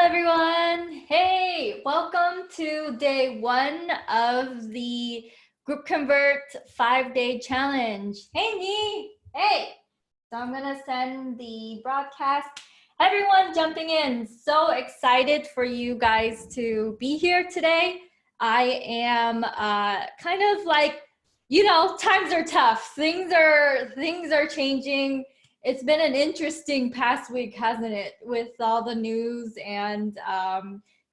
everyone. Hey, welcome to day one of the GroupConvert 5-day challenge. Hey, me. Hey. So I'm going to send the broadcast. Everyone jumping in. So excited for you guys to be here today. I am kind of like, times are tough. Things are changing. It's been an interesting past week, hasn't it, with all the news and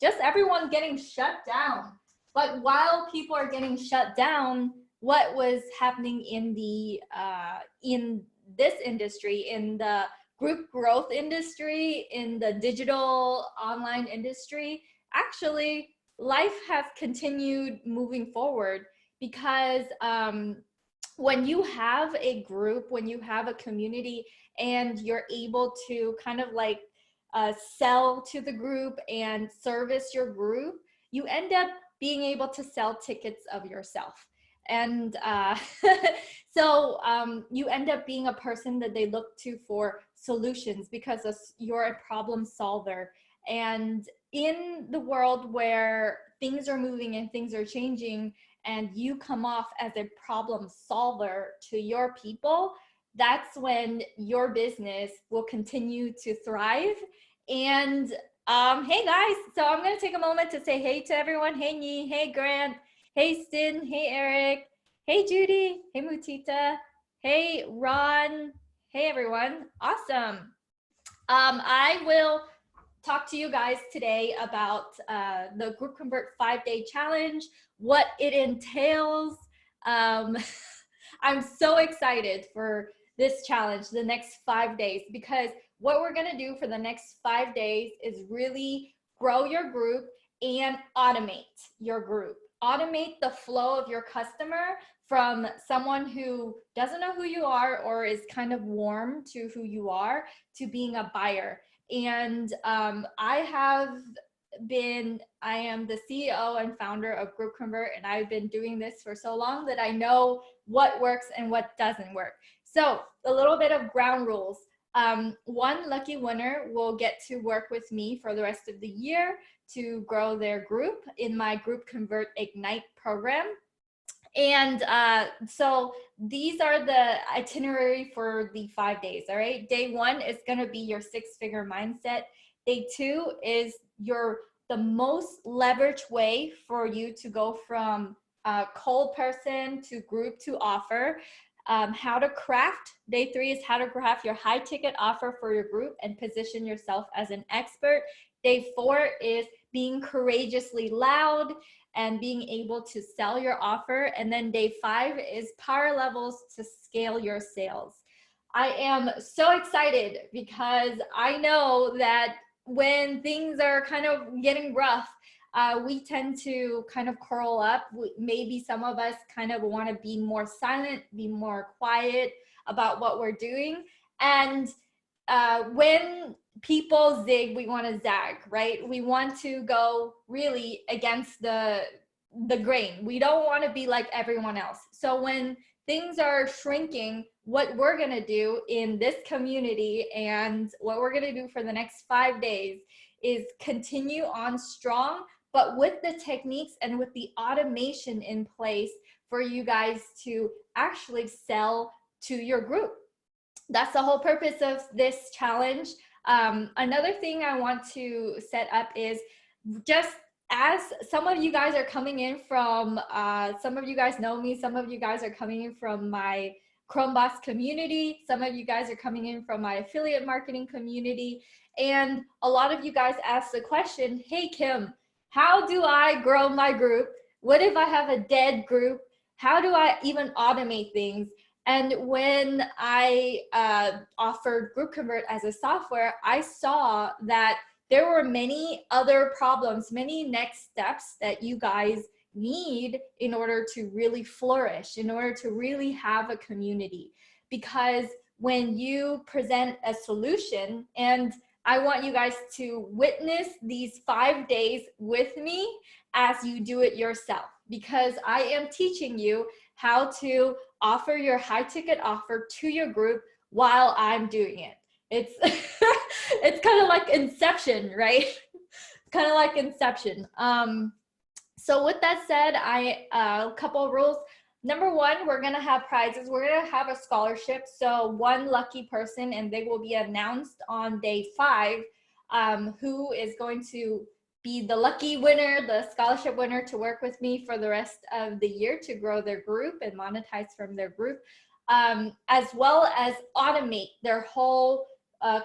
just everyone getting shut down. But while people are getting shut down, what was happening in the in this industry, in the group growth industry, in the digital online industry, actually life has continued moving forward because when you have a group, when you have a community and you're able to kind of like sell to the group and service your group, you end up being able to sell tickets of yourself. And so you end up being a person that they look to for solutions because you're a problem solver. And in the world where things are moving and things are changing, and you come off as a problem solver to your people, that's when your business will continue to thrive. And hey guys, so I'm gonna take a moment to say hey to everyone. Hey Nhi, hey Grant, hey Stin, hey Eric, hey Judy, hey Mutita, hey Ron, hey everyone, awesome. I will talk to you guys today about the GroupConvert 5-day challenge, what it entails. I'm so excited for this challenge, the next 5 days, because what we're gonna do for the next 5 days is really grow your group and automate your group. Automate the flow of your customer from someone who doesn't know who you are or is kind of warm to who you are to being a buyer. And I am the CEO and founder of GroupConvert, and I've been doing this for so long that I know what works and what doesn't work. So a little bit of ground rules. One lucky winner will get to work with me for the rest of the year to grow their group in my GroupConvert Ignite program. And so these are the itinerary for the 5 days, all right? Day one is gonna be your 6-figure mindset. Day two is the most leveraged way for you to go from cold person to group to offer. How to craft. Day three is how to craft your high ticket offer for your group and position yourself as an expert. Day four is being courageously loud and being able to sell your offer. And then day 5 is power levels to scale your sales. I am so excited because I know that when things are kind of getting rough, we tend to kind of curl up. Maybe some of us kind of want to be more silent, be more quiet about what we're doing. And when people zig, we want to zag, right? We want to go really against the grain. We don't want to be like everyone else. So when things are shrinking, what we're going to do in this community and what we're going to do for the next 5 days is continue on strong, but with the techniques and with the automation in place for you guys to actually sell to your group. That's the whole purpose of this challenge. Another thing I want to set up is just as some of you guys are coming in from, some of you guys know me, some of you guys are coming in from my Chrome Boss community, some of you guys are coming in from my affiliate marketing community, and a lot of you guys ask the question, hey Kim, how do I grow my group? What if I have a dead group? How do I even automate things? And when I offered GroupConvert as a software, I saw that there were many other problems, many next steps that you guys need in order to really flourish, in order to really have a community. Because when you present a solution, and I want you guys to witness these 5 days with me as you do it yourself, because I am teaching you how to offer your high ticket offer to your group while I'm doing it. It's it's kind of like Inception, right? kind of like Inception. So with that said, a couple of rules. Number one, we're gonna have prizes. We're gonna have a scholarship. So one lucky person, and they will be announced on day 5, who is going to be the lucky winner, the scholarship winner, to work with me for the rest of the year to grow their group and monetize from their group, as well as automate their whole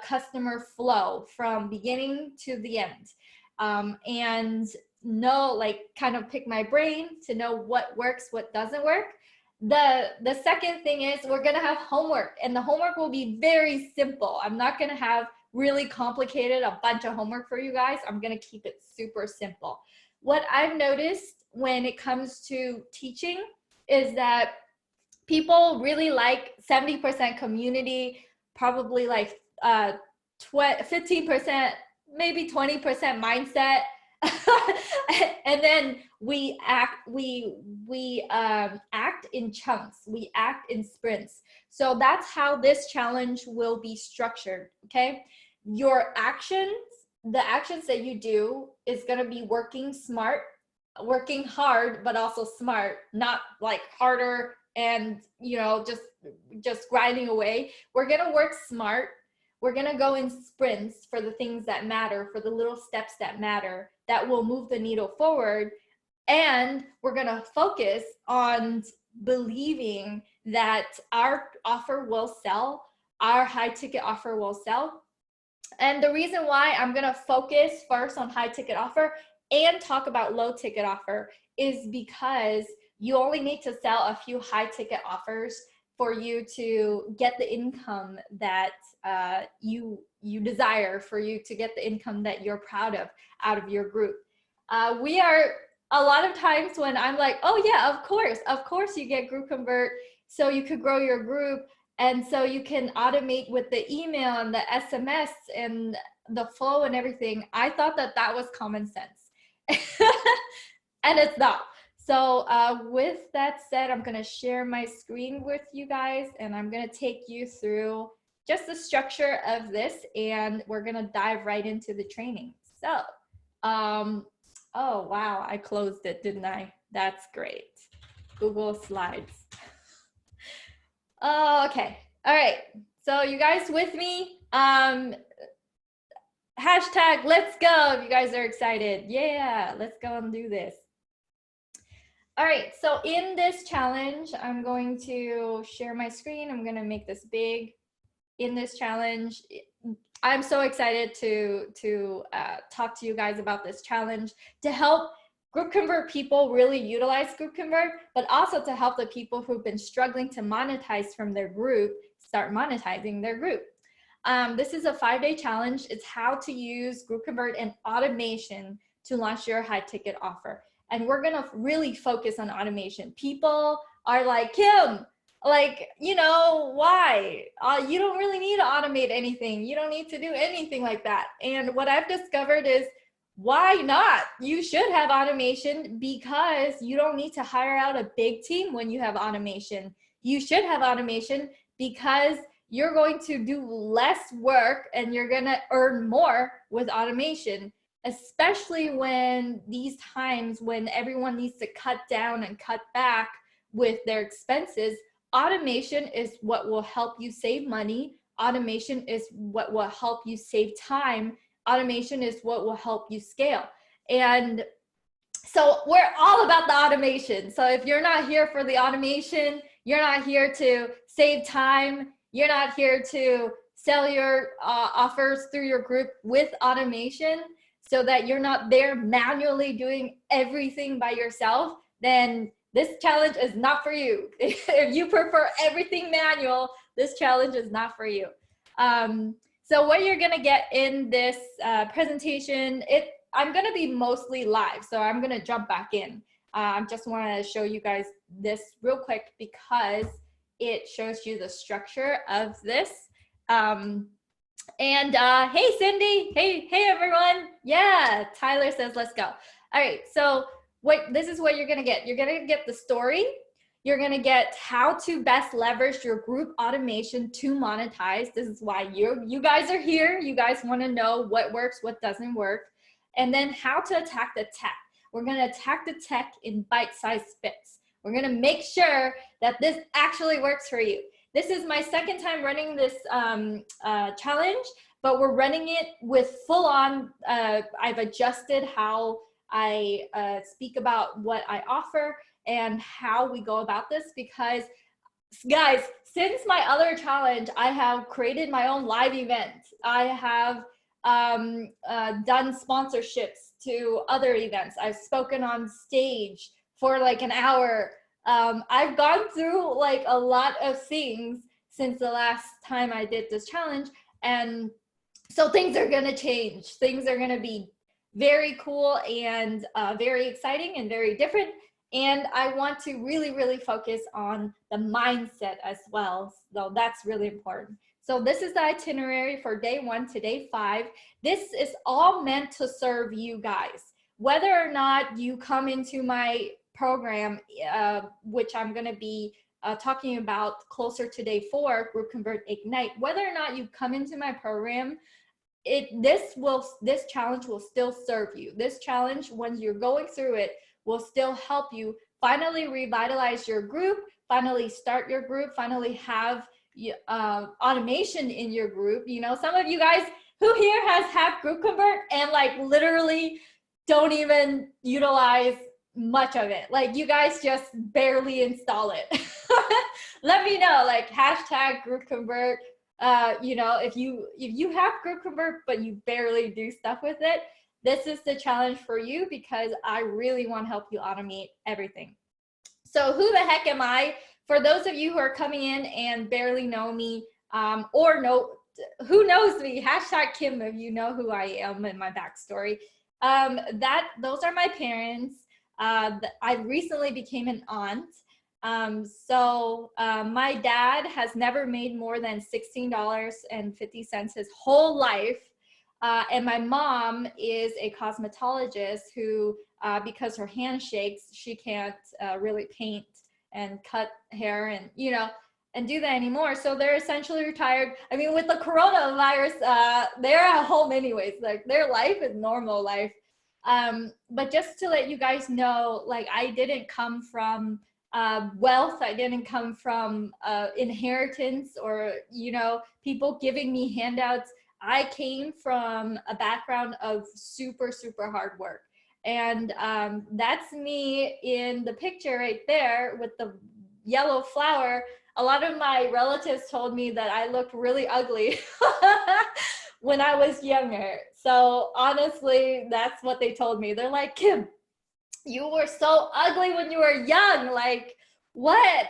customer flow from beginning to the end. And know, like, kind of pick my brain to know what works, what doesn't work. The second thing is we're gonna have homework, and the homework will be very simple. I'm not gonna have really complicated, a bunch of homework for you guys. I'm gonna keep it super simple. What I've noticed when it comes to teaching is that people really like 70% community, probably like 15%, maybe 20% mindset. And then we act in chunks, we act in sprints. So that's how this challenge will be structured. Okay, your actions, the actions that you do is going to be working smart, working hard, but also smart, not like harder and, you know, just grinding away. We're going to work smart. We're going to go in sprints for the things that matter, for the little steps that matter, that will move the needle forward. And we're going to focus on believing that our offer will sell, our high ticket offer will sell. And the reason why I'm going to focus first on high ticket offer and talk about low ticket offer is because you only need to sell a few high ticket offers for you to get the income that you desire, for you to get the income that you're proud of out of your group. We are, a lot of times when I'm like, oh yeah, of course you get GroupConvert so you could grow your group, and so you can automate with the email and the SMS and the flow and everything. I thought that that was common sense. And it's not. So with that said, I'm gonna share my screen with you guys, and I'm gonna take you through just the structure of this, and we're gonna dive right into the training. So, oh wow, I closed it, didn't I? That's great. Google Slides. Okay, all right. So you guys with me? Hashtag let's go if you guys are excited. Yeah, let's go and do this. All right, so in this challenge, I'm going to share my screen. I'm gonna make this big. In this challenge, I'm so excited to talk to you guys about this challenge, to help GroupConvert people really utilize GroupConvert, but also to help the people who've been struggling to monetize from their group start monetizing their group. This is a 5-day challenge. It's how to use GroupConvert and automation to launch your high ticket offer. And we're gonna really focus on automation. People are like, Kim, like, you know, why? You don't really need to automate anything. You don't need to do anything like that. And what I've discovered is, why not? You should have automation, because you don't need to hire out a big team when you have automation. You should have automation because you're going to do less work and you're gonna earn more with automation. Especially when these times when everyone needs to cut down and cut back with their expenses, automation is what will help you save money. Automation is what will help you save time. Automation is what will help you scale. And so we're all about the automation. So if you're not here for the automation, you're not here to save time, you're not here to sell your offers through your group with automation, so that you're not there manually doing everything by yourself, then this challenge is not for you. If you prefer everything manual, this challenge is not for you. So what you're gonna get in this presentation, I'm gonna be mostly live, so I'm gonna jump back in. I just wanna show you guys this real quick because it shows you the structure of this. And hey Cindy, hey everyone. Yeah, Tyler says let's go. All right, so this is what you're gonna get. You're gonna get the story. You're gonna get how to best leverage your group automation to monetize. This is why you guys are here. You guys wanna know what works, what doesn't work. and then how to attack the tech. We're going to attack the tech in bite-sized bits. We're going to make sure that this actually works for you. This is my second time running this challenge, but we're running it with full on, I've adjusted how I speak about what I offer and how we go about this, because guys, since my other challenge, I have created my own live event. I have done sponsorships to other events. I've spoken on stage for like an hour. I've gone through like a lot of things since the last time I did this challenge. And so things are gonna change. Things are gonna be very cool and very exciting and very different. And I want to really, really focus on the mindset as well. So that's really important. So this is the itinerary for day 1 to day 5. This is all meant to serve you guys. Whether or not you come into my program, which I'm gonna be talking about closer to day 4, GroupConvert Ignite, whether or not you come into my program, this challenge will still serve you. This challenge, when you're going through it, will still help you finally revitalize your group, finally start your group, finally have automation in your group. You know, some of you guys who here has GroupConvert and like literally don't even utilize much of it. Like you guys just barely install it. Let me know, like hashtag GroupConvert. You know, if you have GroupConvert but you barely do stuff with it, this is the challenge for you, because I really want to help you automate everything. So who the heck am I? For those of you who are coming in and barely know me, or know who knows me, hashtag Kim if you know who I am and my backstory. Those are my parents. I recently became an aunt. My dad has never made more than $16.50 his whole life. And my mom is a cosmetologist who, because her hand shakes, she can't really paint and cut hair and, you know, and do that anymore. So they're essentially retired. I mean, with the coronavirus, they're at home anyways. Like their life is normal life. But just to let you guys know, like I didn't come from wealth. I didn't come from inheritance or, you know, people giving me handouts. I came from a background of super, super hard work. And that's me in the picture right there with the yellow flower. A lot of my relatives told me that I looked really ugly when I was younger. So honestly, that's what they told me. They're like, Kim, you were so ugly when you were young. Like, what?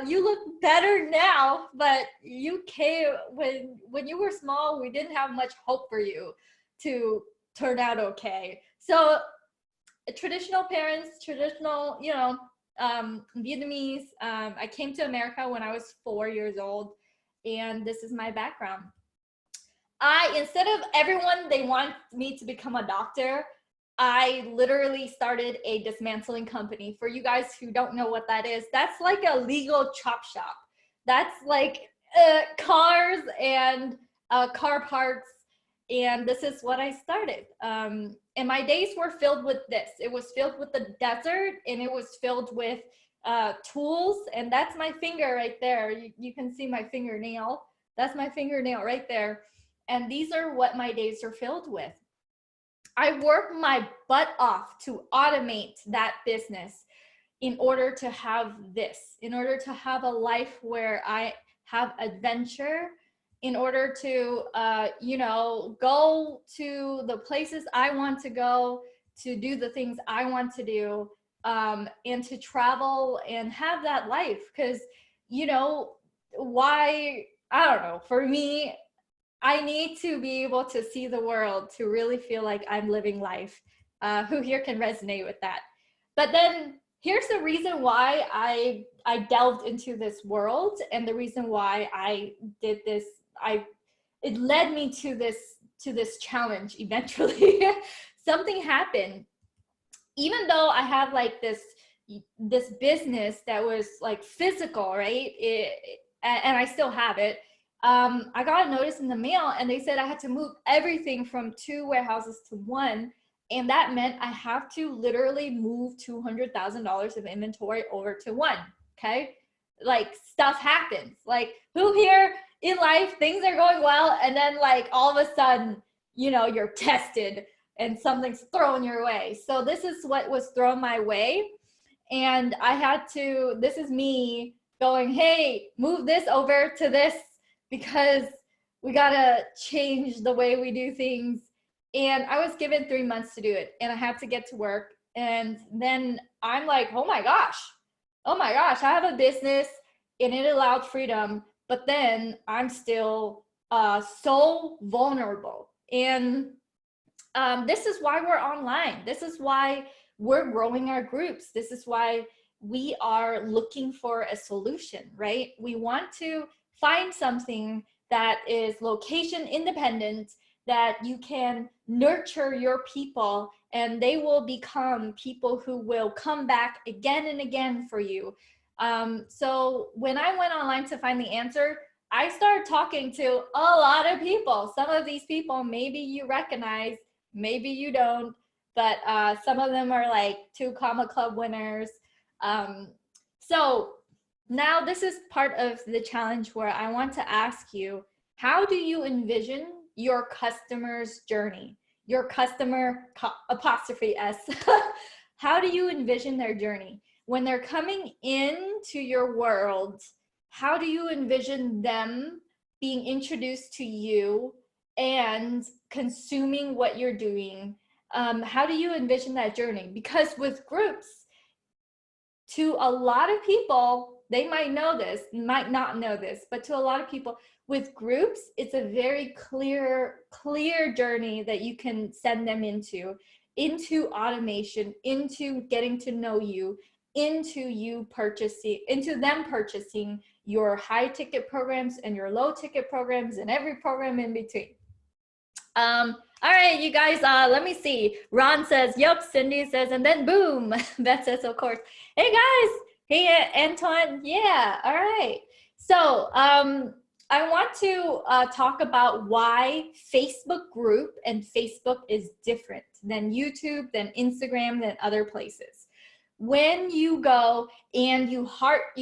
You look better now, but you came when you were small. We didn't have much hope for you to turn out okay. So traditional parents, traditional, you know, Vietnamese. I came to America when I was 4 years old, and this is my background. Instead of everyone, they want me to become a doctor, I literally started a dismantling company. For you guys who don't know what that is, that's like a legal chop shop. That's like cars and car parts. And this is what I started. And my days were filled with this. It was filled with the desert, and it was filled with tools. And that's my finger right there. You can see my fingernail. That's my fingernail right there. And these are what my days are filled with. I work my butt off to automate that business in order to have this, in order to have a life where I have adventure, in order to, you know, go to the places I want to go, to do the things I want to do, and to travel and have that life. Because, you know, why, I don't know, for me, I need to be able to see the world to really feel like I'm living life. Who here can resonate with that? But then here's the reason why I delved into this world, and the reason why I did this. It led me to this challenge eventually. Something happened. Even though I have like this business that was like physical, right? And I still have it. I got a notice in the mail, and they said I had to move everything from 2 warehouses to 1. And that meant I have to literally move $200,000 of inventory over to one. Okay. Like stuff happens. Like who here in life, things are going well. And then like all of a sudden, you know, you're tested and something's thrown your way. So this is what was thrown my way. And I had to, this is me going, hey, move this over to this because we got to change the way we do things. And I was given 3 months to do it and I had to get to work. And then I'm like, oh my gosh, I have a business and it allowed freedom, but then I'm still so vulnerable. And this is why we're online. This is why we're growing our groups. This is why we are looking for a solution, right? We want to find something that is location independent, that you can nurture your people and they will become people who will come back again and again for you. So when I went online to find the answer, I started talking to a lot of people. Some of these people maybe you recognize, maybe you don't, but some of them are like 2 comma club winners. So now this is part of the challenge where I want to ask you, how do you envision your customer's journey? Your customer apostrophe S. How do you envision their journey? When they're coming into your world, how do you envision them being introduced to you and consuming what you're doing? How do you envision that journey? Because with groups, to a lot of people, they might know this, might not know this, but to a lot of people with groups, it's a very clear journey that you can send them into automation, into getting to know you, into them purchasing your high ticket programs and your low ticket programs and every program in between. All right, you guys, let me see. Ron says, yep. Cindy says, and then boom. Beth says, of course. Hey guys. Hey, Antoine. Yeah. All right. So I want to talk about why Facebook group and Facebook is different than YouTube, than Instagram, than other places. When you go and you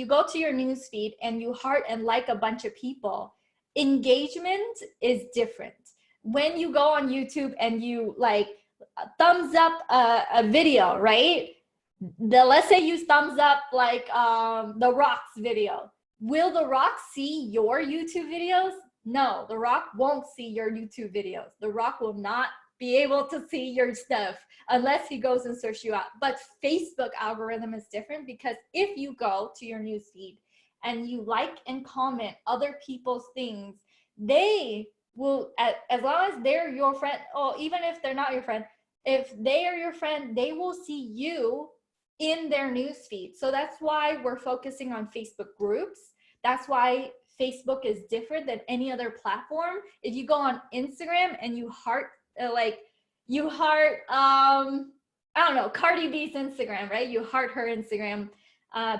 go to your newsfeed and you heart and like a bunch of people, engagement is different. When you go on YouTube and you like thumbs up a video, right? Let's say you thumbs up like The Rock's video. Will The Rock see your YouTube videos? No, The Rock won't see your YouTube videos. The Rock will not be able to see your stuff unless he goes and search you out. But Facebook algorithm is different because if you go to your newsfeed and you like and comment other people's things, they will, as long as they're your friend, or even if they're not your friend, if they are your friend, they will see you in their newsfeed. So that's why we're focusing on Facebook groups. That's why Facebook is different than any other platform. If you go on Instagram and you heart, I don't know, Cardi B's Instagram, right? You heart her Instagram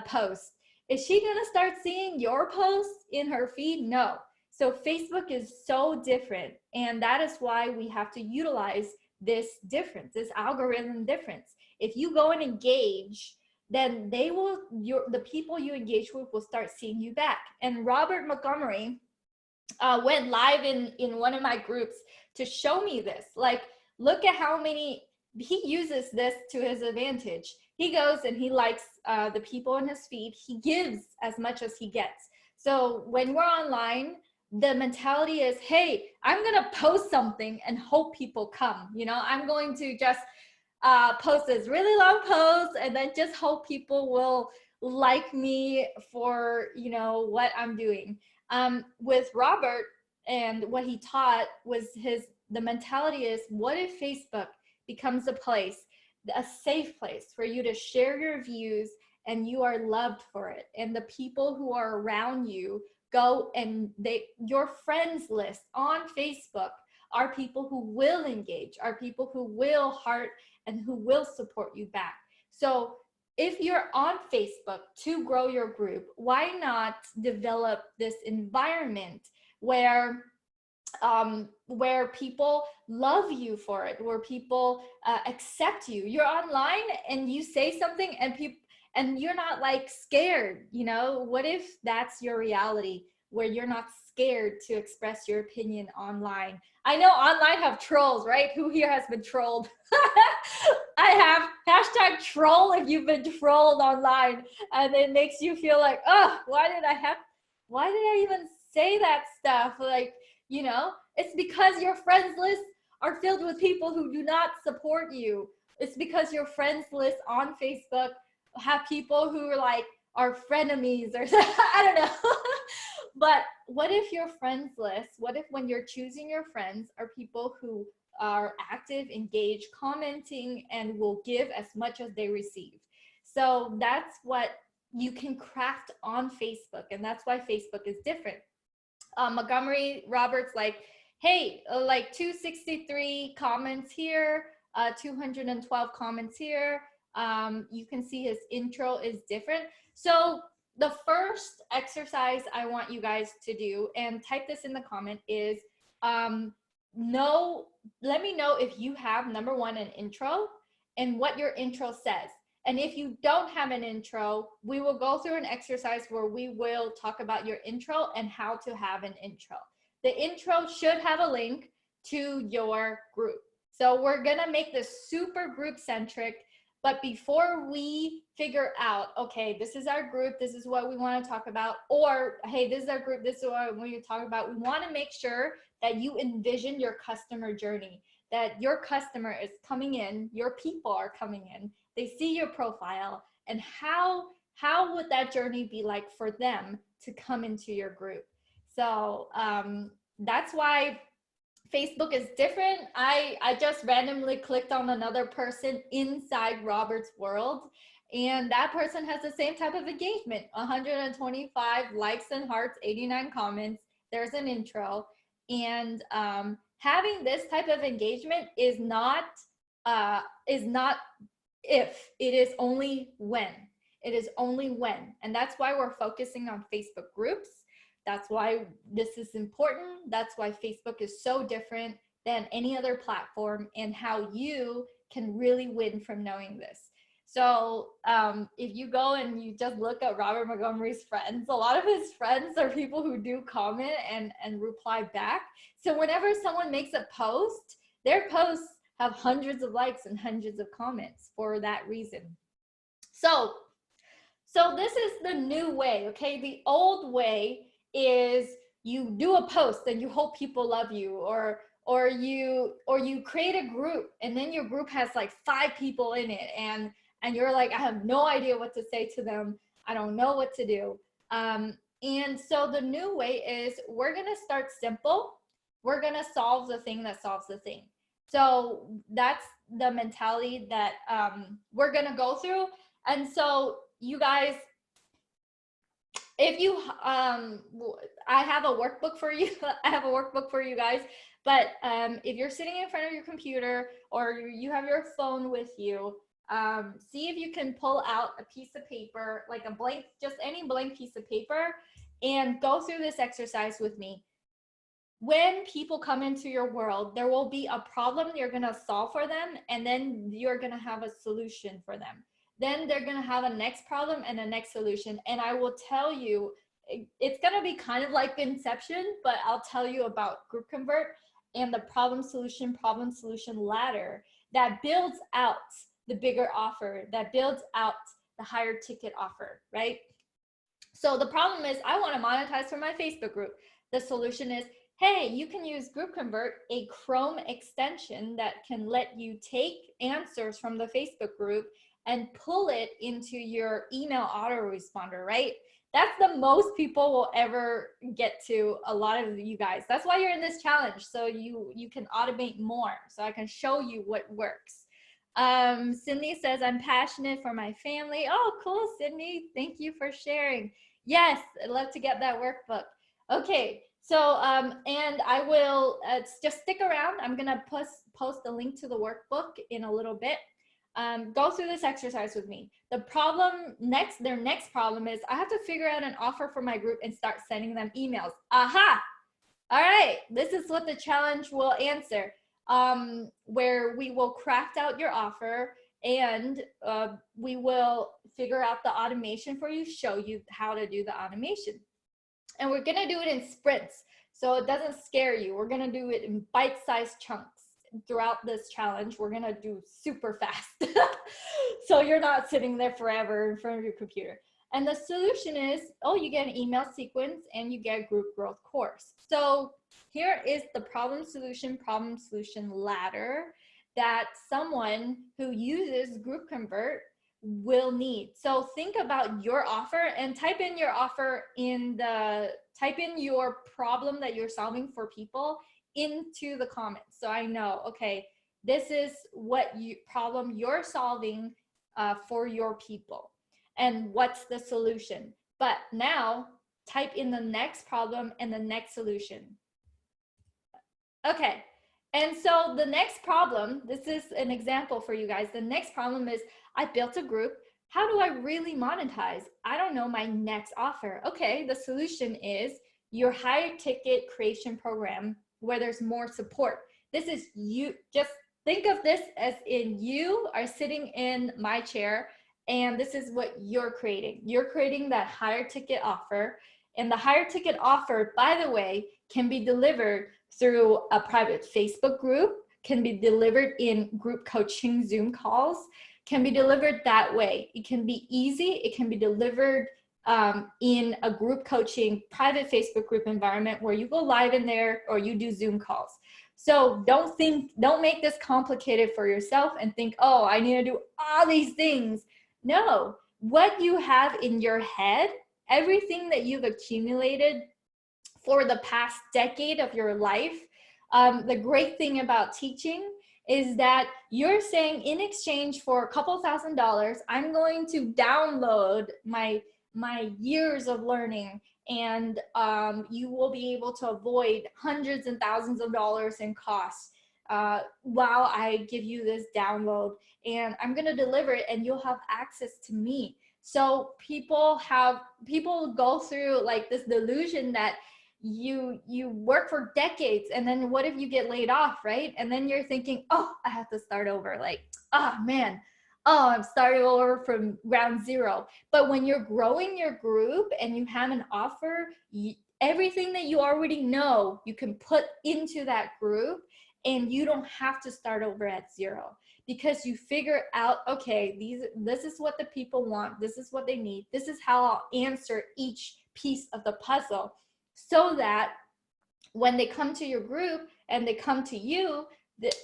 post. Is she gonna start seeing your posts in her feed? No. So Facebook is so different, and that is why we have to utilize this difference, this algorithm difference. If you go and engage, then the people you engage with will start seeing you back. And Robert Montgomery went live in one of my groups to show me this. Like, look at how many, he uses this to his advantage. He goes and he likes the people in his feed. He gives as much as he gets. So when we're online, the mentality is, hey, I'm gonna post something and hope people come. You know, I'm going to just post this really long post and then just hope people will like me for, you know, what I'm doing. With Robert, and what he taught was the mentality is, what if Facebook becomes a safe place for you to share your views and you are loved for it, and the people who are around you go and your friends list on Facebook are people who will engage, are people who will heart and who will support you back. So if you're on Facebook to grow your group, why not develop this environment where where people love you for it, where people accept you. You're online and you say something and people, and you're not like scared, you know? What if that's your reality, where you're not scared to express your opinion online? I know online have trolls, right? Who here has been trolled? I have hashtag troll if you've been trolled online, and it makes you feel like, oh, why did I even say that stuff? Like, you know, it's because your friends list are filled with people who do not support you. It's because your friends list on Facebook have people who are like are frenemies or I don't know. But what if your friends list, what if when you're choosing your friends are people who are active, engaged, commenting, and will give as much as they receive? So that's what you can craft on Facebook, and that's why Facebook is different. Montgomery Roberts, like, hey, like 263 comments here, 212 comments here. You can see his intro is different. So the first exercise I want you guys to do, and type this in the comment, is let me know if you have, number one, an intro and what your intro says. And if you don't have an intro, we will go through an exercise where we will talk about your intro and how to have an intro. The intro should have a link to your group. So we're gonna make this super group centric, but before we figure out, okay, this is our group, this is what we wanna talk about, or hey, this is our group, this is what we're talking about, we wanna make sure that you envision your customer journey, that your customer is coming in, your people are coming in, they see your profile, and how would that journey be like for them to come into your group? So that's why Facebook is different. I just randomly clicked on another person inside Robert's world, and that person has the same type of engagement: 125 likes and hearts, 89 comments. There's an intro, and having this type of engagement is not if, it is only when. It is only when. And that's why we're focusing on Facebook groups. That's why this is important. That's why Facebook is so different than any other platform, and how you can really win from knowing this. So if you go and you just look at Robert Montgomery's friends, a lot of his friends are people who do comment and reply back. So whenever someone makes a post, their posts have hundreds of likes and hundreds of comments for that reason. So this is the new way, okay? The old way is you do a post and you hope people love you, or you create a group and then your group has like 5 people in it, and you're like, I have no idea what to say to them. I don't know what to do. And so the new way is we're gonna start simple. We're gonna solve the thing that solves the thing. So that's the mentality that we're gonna go through. And so you guys, if you I have a workbook for you. I have a workbook for you guys. But if you're sitting in front of your computer or you have your phone with you, see if you can pull out a piece of paper, like a blank, just any blank piece of paper, and go through this exercise with me. When people come into your world, there will be a problem you're going to solve for them, and then you're going to have a solution for them. Then they're going to have a next problem and a next solution. And I will tell you, it's going to be kind of like Inception, but I'll tell you about GroupConvert and the problem solution ladder that builds out the bigger offer, that builds out the higher ticket offer, right? So the problem is, I want to monetize from my Facebook group. The solution is, hey, you can use GroupConvert, a Chrome extension that can let you take answers from the Facebook group and pull it into your email autoresponder, right? That's the most people will ever get to, a lot of you guys. That's why you're in this challenge, so you can automate more, so I can show you what works. Sydney says, I'm passionate for my family. Oh, cool, Sydney. Thank you for sharing. Yes, I'd love to get that workbook. Okay, so, and I will just stick around. I'm going to post a link to the workbook in a little bit. Go through this exercise with me. The problem their next problem is, I have to figure out an offer for my group and start sending them emails. Aha! All right, this is what the challenge will answer, where we will craft out your offer and we will figure out the automation for you, show you how to do the automation. And we're gonna do it in sprints, so it doesn't scare you. We're gonna do it in bite-sized chunks throughout this challenge. We're gonna do super fast. So you're not sitting there forever in front of your computer. And the solution is, oh, you get an email sequence and you get a group growth course. So here is the problem solution ladder that someone who uses GroupConvert will need. So think about your offer and type in your offer type in your problem that you're solving for people into the comments. So I know, okay, this is what problem you're solving for your people and what's the solution. But now type in the next problem and the next solution. Okay, and so the next problem, this is an example for you guys. The next problem is, I built a group. How do I really monetize? I don't know my next offer. Okay, the solution is your higher ticket creation program where there's more support. This is you, just think of this as in you are sitting in my chair and this is what you're creating. You're creating that higher ticket offer, and the higher ticket offer, by the way, can be delivered through a private Facebook group, can be delivered in group coaching Zoom calls, can be delivered that way. It can be easy. It can be delivered in a group coaching private Facebook group environment where you go live in there or you do Zoom calls. So don't make this complicated for yourself and think, oh, I need to do all these things. No, what you have in your head, everything that you've accumulated for the past decade of your life, the great thing about teaching is that you're saying, in exchange for a couple $1,000s, I'm going to download my years of learning, and you will be able to avoid hundreds and thousands of dollars in costs while I give you this download, and I'm going to deliver it and you'll have access to me. So people go through like this delusion that you work for decades, and then what if you get laid off, right? And then you're thinking, oh, I have to start over, like, oh man, oh, I'm starting over from ground zero. But when you're growing your group and you have an offer, everything that you already know, you can put into that group, and you don't have to start over at zero, because you figure out, okay, this is what the people want, this is what they need, this is how I'll answer each piece of the puzzle, so that when they come to your group and they come to you,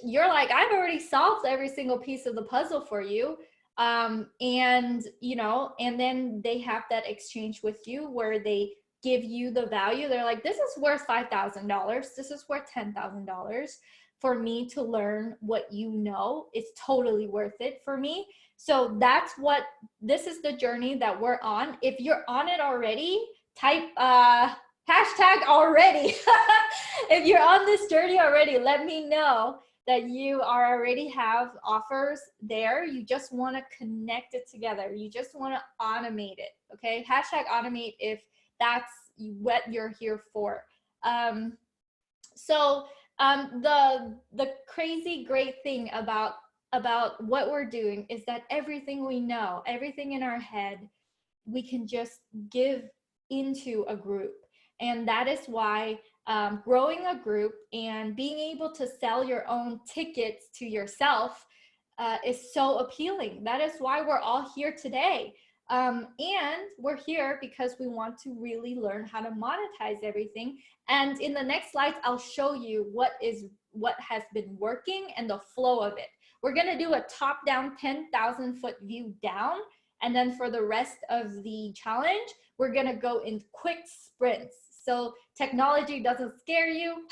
you're like, I've already solved every single piece of the puzzle for you. And you know, and then they have that exchange with you where they give you the value. They're like, this is worth $5,000. This is worth $10,000 for me to learn what you know. It's totally worth it for me. So this is the journey that we're on. If you're on it already, type hashtag already. If you're on this journey already, let me know that you already have offers there. You just want to connect it together. You just want to automate it. Okay, hashtag automate if that's what you're here for. The crazy great thing about what we're doing is that everything we know, everything in our head, we can just give into a group. And that is why growing a group and being able to sell your own tickets to yourself is so appealing. That is why we're all here today. And we're here because we want to really learn how to monetize everything. And in the next slides, I'll show you what has been working and the flow of it. We're gonna do a top-down 10,000-foot view down. And then for the rest of the challenge, we're gonna go in quick sprints. So technology doesn't scare you,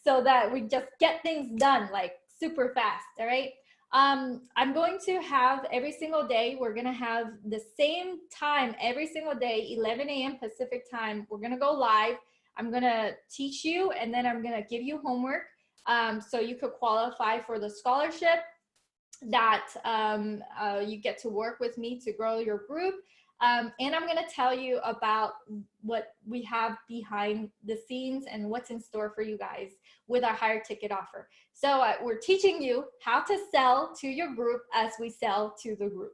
so that we just get things done like super fast, all right? I'm going to have every single day, we're gonna have the same time every single day, 11 a.m. Pacific time. We're gonna go live. I'm gonna teach you, and then I'm gonna give you homework so you could qualify for the scholarship that you get to work with me to grow your group. And I'm going to tell you about what we have behind the scenes and what's in store for you guys with our higher ticket offer. So we're teaching you how to sell to your group as we sell to the group.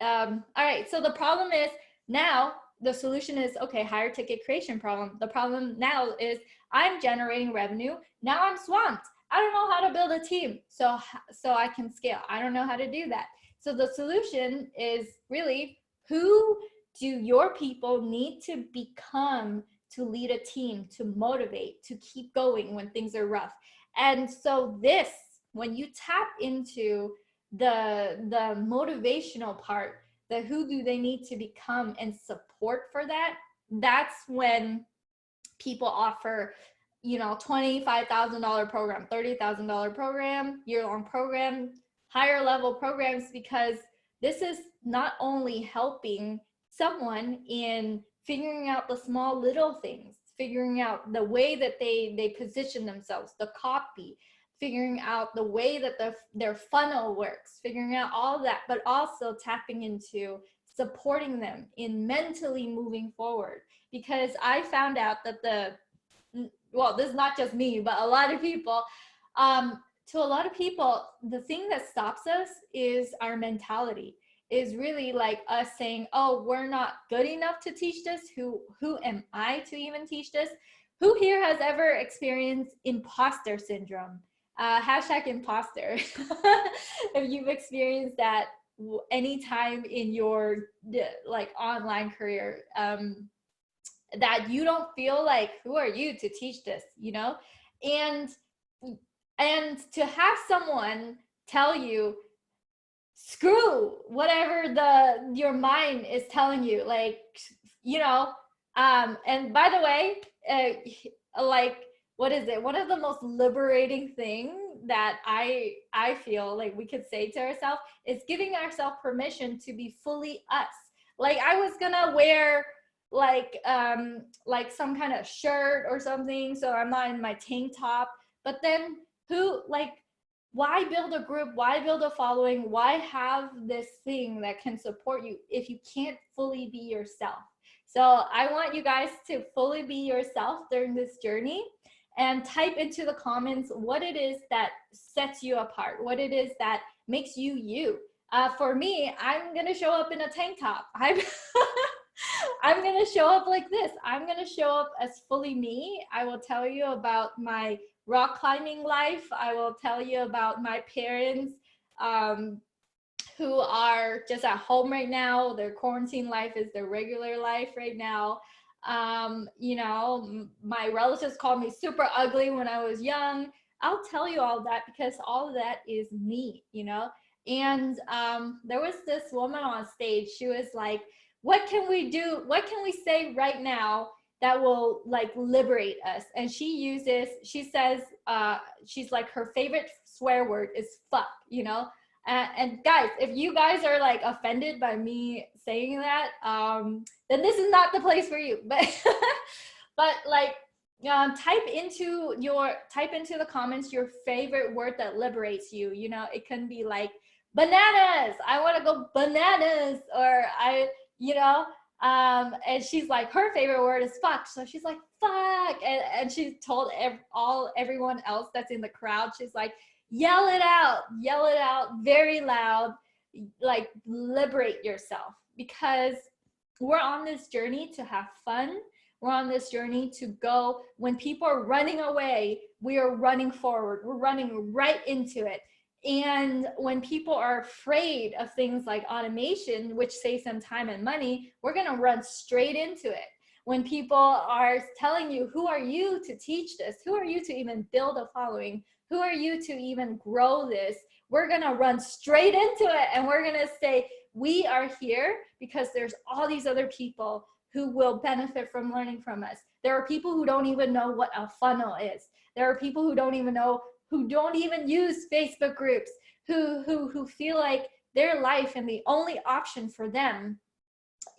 All right, so the problem is now the solution is, okay, higher ticket creation problem. The problem now is I'm generating revenue. Now I'm swamped. I don't know how to build a team so I can scale. I don't know how to do that. So the solution is really, who do your people need to become to lead a team, to motivate, to keep going when things are rough? And so this, when you tap into the motivational part, the who do they need to become and support for that, that's when people offer, you know, $25,000 program, $30,000 program, year-long program, higher level programs, because this is not only helping someone in figuring out the small little things, figuring out the way that they position themselves, the copy, figuring out the way that their funnel works, figuring out all of that, but also tapping into supporting them in mentally moving forward. Because I found out that well, this is not just me, but a lot of people, to a lot of people, the thing that stops us is our mentality, is really like us saying, oh, we're not good enough to teach this. Who am I to even teach this? Who here has ever experienced imposter syndrome? Hashtag imposter. If you've experienced that anytime in your like online career, that you don't feel like, who are you to teach this, you know? And to have someone tell you, screw whatever your mind is telling you, like, you know, and by the way, like, what is it? One of the most liberating thing that I feel like we could say to ourselves is giving ourselves permission to be fully us. Like, I was gonna wear like some kind of shirt or something, so I'm not in my tank top, but then why build a group? Why build a following? Why have this thing that can support you if you can't fully be yourself? So I want you guys to fully be yourself during this journey, and type into the comments what it is that sets you apart, what it is that makes you you. For me, I'm gonna show up in a tank top. I'm gonna show up like this. I'm gonna show up as fully me. I will tell you about my rock climbing life. I will tell you about my parents who are just at home right now. Their quarantine life is their regular life right now. You know, my relatives called me super ugly when I was young. I'll tell you all that because all of that is me, you know? And there was this woman on stage. She was like, what can we do? What can we say right now that will like liberate us? And she says, she's like, her favorite swear word is fuck, you know? And guys, if you guys are like offended by me saying that, then this is not the place for you. But but like, type into the comments your favorite word that liberates you. You know, it can be like bananas. I want to go bananas, or you know. And she's like, her favorite word is fuck, so she's like fuck, and she told everyone else that's in the crowd, she's like, yell it out very loud, like liberate yourself, because we're on this journey to have fun. We're on this journey to go. When people are running away, we are running forward. We're running right into it. And when people are afraid of things like automation, which saves them time and money, we're going to run straight into it. When people are telling you, who are you to teach this? Who are you to even build a following? Who are you to even grow this? We're going to run straight into it. And we're going to say, we are here because there's all these other people who will benefit from learning from us. There are people who don't even know what a funnel is. There are people who don't even know, who don't even use Facebook groups, who feel like their life and the only option for them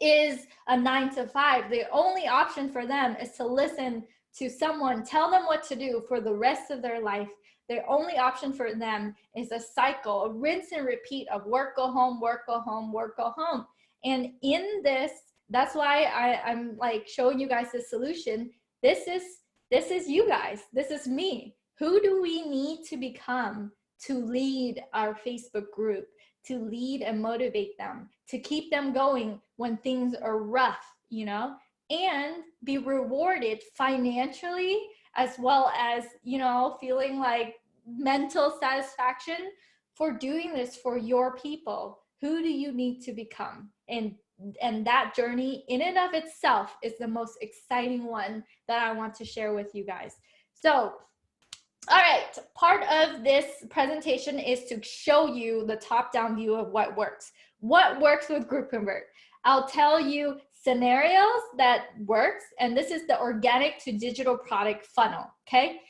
is a 9-to-5. The only option for them is to listen to someone tell them what to do for the rest of their life. The only option for them is a cycle, a rinse and repeat of work, go home, work, go home, work, go home. And in this, that's why I'm like showing you guys the solution. This is you guys. This is me. Who do we need to become to lead our Facebook group, to lead and motivate them, to keep them going when things are rough, you know, and be rewarded financially, as well as, you know, feeling like mental satisfaction for doing this for your people? Who do you need to become? And that journey in and of itself is the most exciting one that I want to share with you guys. So, all right, part of this presentation is to show you the top-down view of what works. What works with GroupConvert? I'll tell you scenarios that works, and this is the organic to digital product funnel, okay?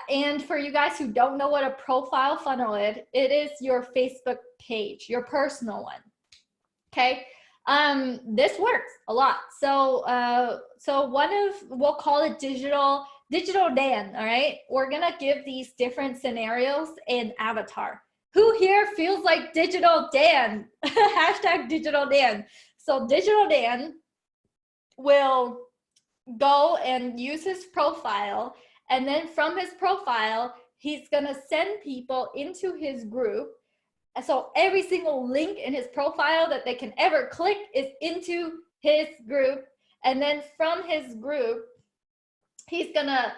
And for you guys who don't know what a profile funnel is, it is your Facebook page, your personal one, okay? This works a lot. So we'll call it digital Dan, all right? We're gonna give these different scenarios an avatar. Who here feels like digital Dan? Hashtag digital Dan. So digital Dan will go and use his profile, and then from his profile, he's gonna send people into his group. And so every single link in his profile that they can ever click is into his group. And then from his group, he's gonna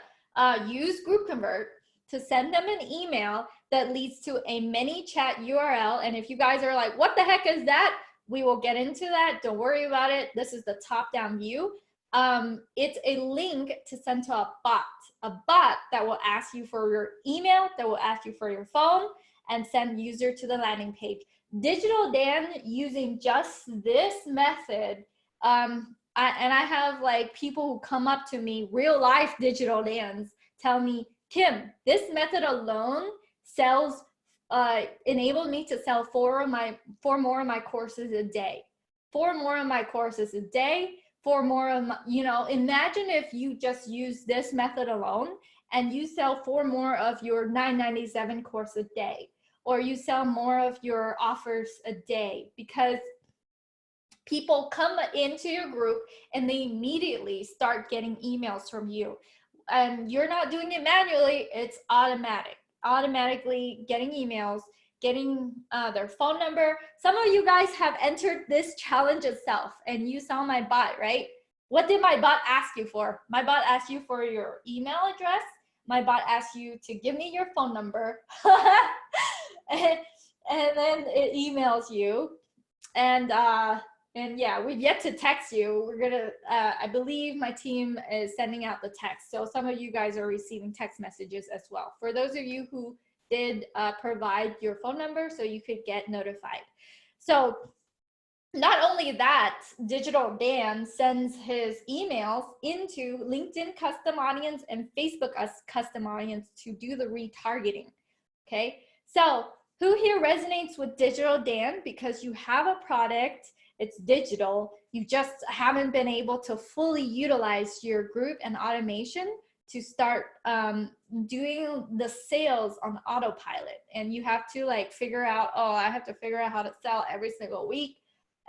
use GroupConvert to send them an email that leads to a mini chat URL. And if you guys are like, what the heck is that? We will get into that. Don't worry about it. This is the top-down view. It's a link to send to a bot that will ask you for your email, that will ask you for your phone, and send user to the landing page. Digital Dan, using just this method, I have like people who come up to me, real life digital Dans, tell me, Kim, this method alone sells, enabled me to sell four more of my courses a day. 4 more of my courses a day, 4 more of my, you know, imagine if you just use this method alone and you sell 4 more of your $9.97 course a day, or you sell more of your offers a day, because people come into your group and they immediately start getting emails from you. And you're not doing it manually, it's automatically getting emails, getting their phone number. Some of you guys have entered this challenge itself, and you saw my bot, right? What did my bot ask you for? My bot asked you for your email address. My bot asked you to give me your phone number. and then it emails you. And yeah, we've yet to text you. We're gonna, I believe my team is sending out the text. So some of you guys are receiving text messages as well. For those of you who did provide your phone number so you could get notified. So not only that, Digital Dan sends his emails into LinkedIn custom audience and Facebook custom audience to do the retargeting, okay? So who here resonates with Digital Dan? Because you have a product, it's digital, you just haven't been able to fully utilize your group and automation to start doing the sales on autopilot. And you have to like figure out, oh, I have to figure out how to sell every single week.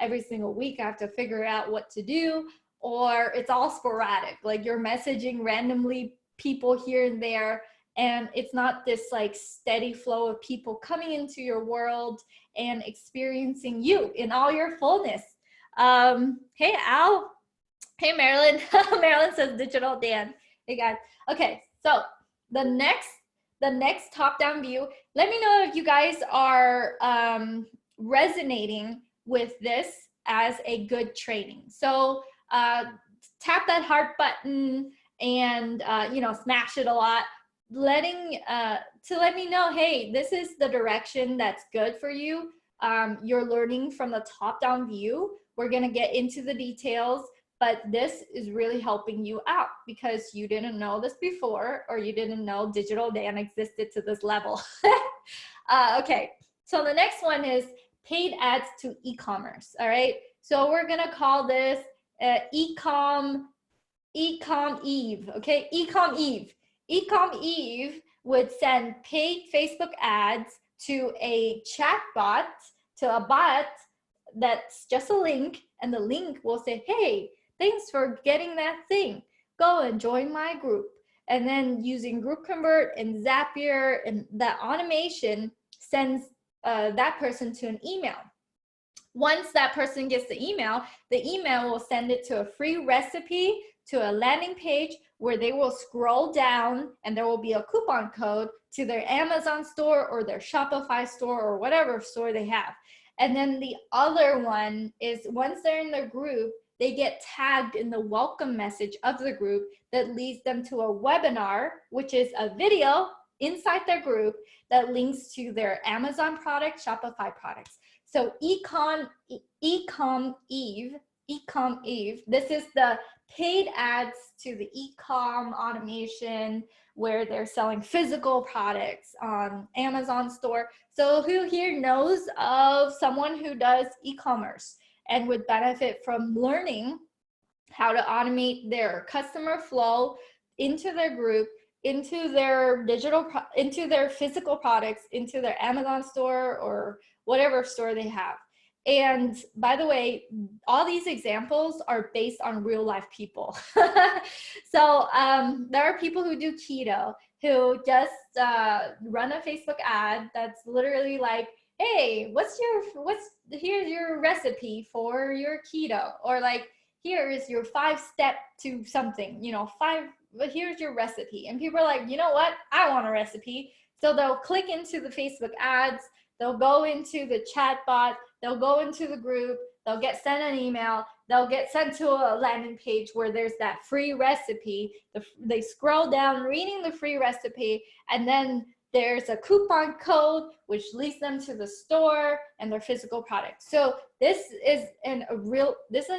Every single week I have to figure out what to do, or it's all sporadic. Like you're messaging randomly people here and there, and it's not this like steady flow of people coming into your world and experiencing you in all your fullness. Hey, Al. Hey, Marilyn. Marilyn says Digital Dan. Hey, guys. Okay, so the next top-down view, let me know if you guys are resonating with this as a good training. So tap that heart button and you know, smash it a lot, to let me know, hey, this is the direction that's good for you. You're learning from the top-down view. We're gonna get into the details, but this is really helping you out because you didn't know this before, or you didn't know Digital Dan existed to this level. Okay, so the next one is paid ads to e-commerce. All right, so we're gonna call this Ecom Eve. Okay, Ecom Eve. Ecom Eve would send paid Facebook ads to a chat bot, to a bot that's just a link, and the link will say, hey, thanks for getting that thing. Go and join my group. And then using GroupConvert and Zapier, and that automation sends that person to an email. Once that person gets the email will send it to a free recipe, to a landing page where they will scroll down, and there will be a coupon code to their Amazon store or their Shopify store or whatever store they have. And then the other one is, once they're in the group, they get tagged in the welcome message of the group that leads them to a webinar, which is a video inside their group that links to their Amazon product, Shopify products. So Ecom Eve, this is the paid ads to the ecom automation where they're selling physical products on Amazon store. So who here knows of someone who does e-commerce and would benefit from learning how to automate their customer flow into their group, into their into their physical products, into their Amazon store or whatever store they have? And by the way, all these examples are based on real life people. So there are people who do keto, who just run a Facebook ad that's literally like, hey, here's your recipe for your keto, or like, here is your 5-step to something, here's your recipe. And people are like, you know what? I want a recipe. So they'll click into the Facebook ads, they'll go into the chat bot, they'll go into the group, they'll get sent an email, they'll get sent to a landing page where there's that free recipe. They scroll down reading the free recipe, and then there's a coupon code which leads them to the store and their physical product. So this is an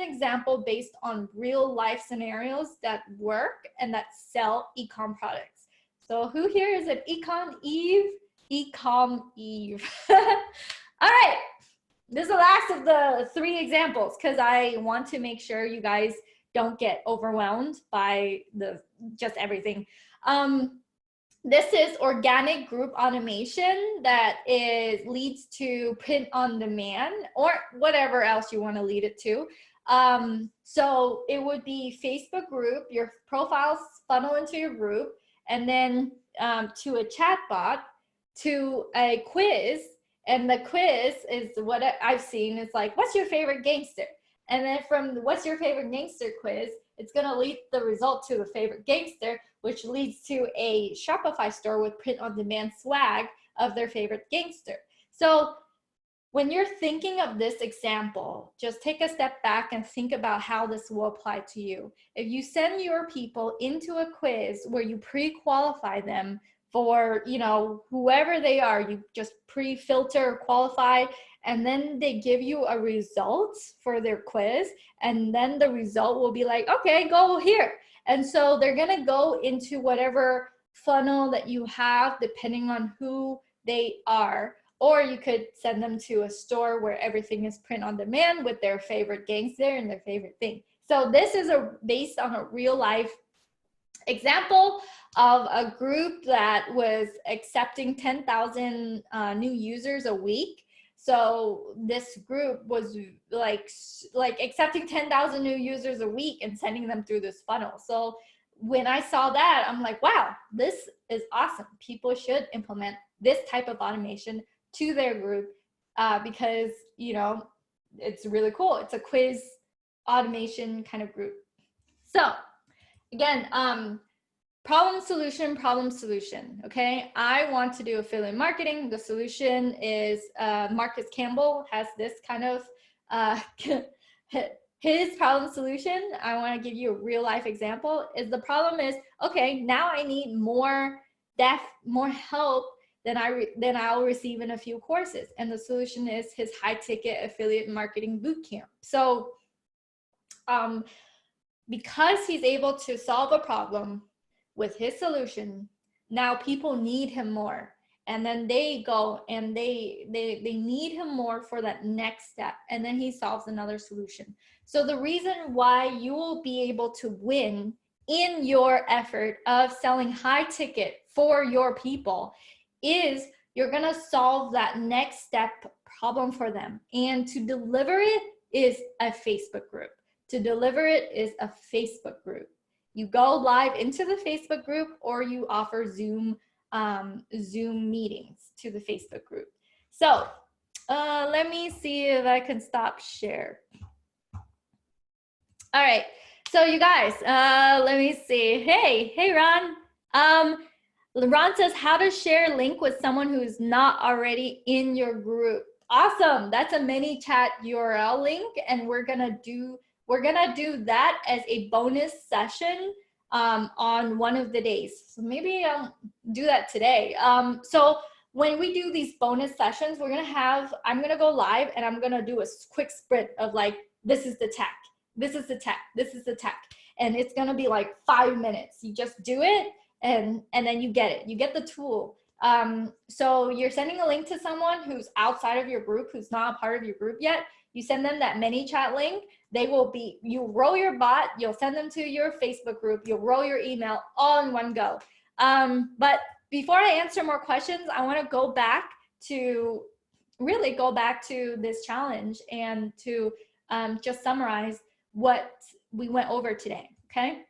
example based on real life scenarios that work and that sell ecom products. So who here is an Ecom Eve? Ecom Eve. All right, this is the last of the 3 examples because I want to make sure you guys don't get overwhelmed by just everything. This is organic group automation that leads to print on demand or whatever else you want to lead it to. So it would be Facebook group, your profiles funnel into your group, and then to a chat bot, to a quiz. And the quiz is what I've seen is like, what's your favorite gangster? And then from the what's your favorite gangster quiz, it's going to lead the result to the favorite gangster, which leads to a Shopify store with print on demand swag of their favorite gangster. So when you're thinking of this example, just take a step back and think about how this will apply to you. If you send your people into a quiz where you pre-qualify them for, whoever they are, you just pre-filter, qualify, and then they give you a result for their quiz, and then the result will be like, okay, go here. And so they're gonna go into whatever funnel that you have, depending on who they are. Or you could send them to a store where everything is print on demand with their favorite gangster and their favorite thing. So this is based on a real life example of a group that was accepting 10,000 new users a week. So this group was like accepting 10,000 new users a week and sending them through this funnel. So when I saw that, I'm like, wow, this is awesome. People should implement this type of automation to their group because, it's really cool. It's a quiz automation kind of group. So again, problem, solution, okay? I want to do affiliate marketing. The solution is Marcus Campbell has this kind of, his problem solution, I want to give you a real life example, is the problem is, okay, now I need more help than I'll receive in a few courses. And the solution is his high ticket affiliate marketing bootcamp. So because he's able to solve a problem with his solution, now people need him more. And then they go and they need him more for that next step. And then he solves another solution. So the reason why you will be able to win in your effort of selling high ticket for your people is You're gonna solve that next step problem for them. And to deliver it is a Facebook group. To deliver it is a Facebook group. You go live into the Facebook group, or you offer Zoom meetings to the Facebook group. So let me see if I can stop share. All right, so you guys, let me see. Hey Ron. Ron says, how to share link with someone who's not already in your group. Awesome, that's a mini chat URL link, and we're gonna do that as a bonus session on one of the days. So maybe I'll do that today. So when we do these bonus sessions, I'm gonna go live, and I'm gonna do a quick sprint of like, this is the tech, this is the tech, this is the tech. And it's gonna be like 5 minutes. You just do it, and then you get it. You get the tool. So you're sending a link to someone who's outside of your group, who's not a part of your group yet. You send them that mini chat link. You roll your bot, you'll send them to your Facebook group, you'll roll your email all in one go. But before I answer more questions, I wanna go back to this challenge and to just summarize what we went over today, okay?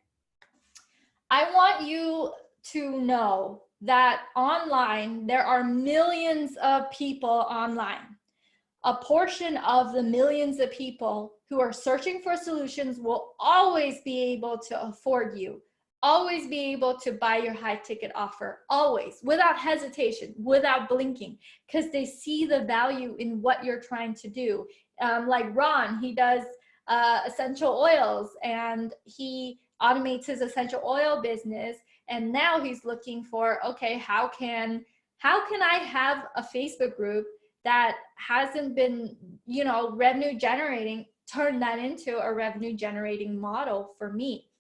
I want you to know that online, there are millions of people online. A portion of the millions of people who are searching for solutions will always be able to afford you, always be able to buy your high ticket offer, always, without hesitation, without blinking, because they see the value in what you're trying to do. Like Ron, he does essential oils, and he automates his essential oil business, and now he's looking for, okay, how can I have a Facebook group that hasn't been, revenue generating, turn that into a revenue generating model for me?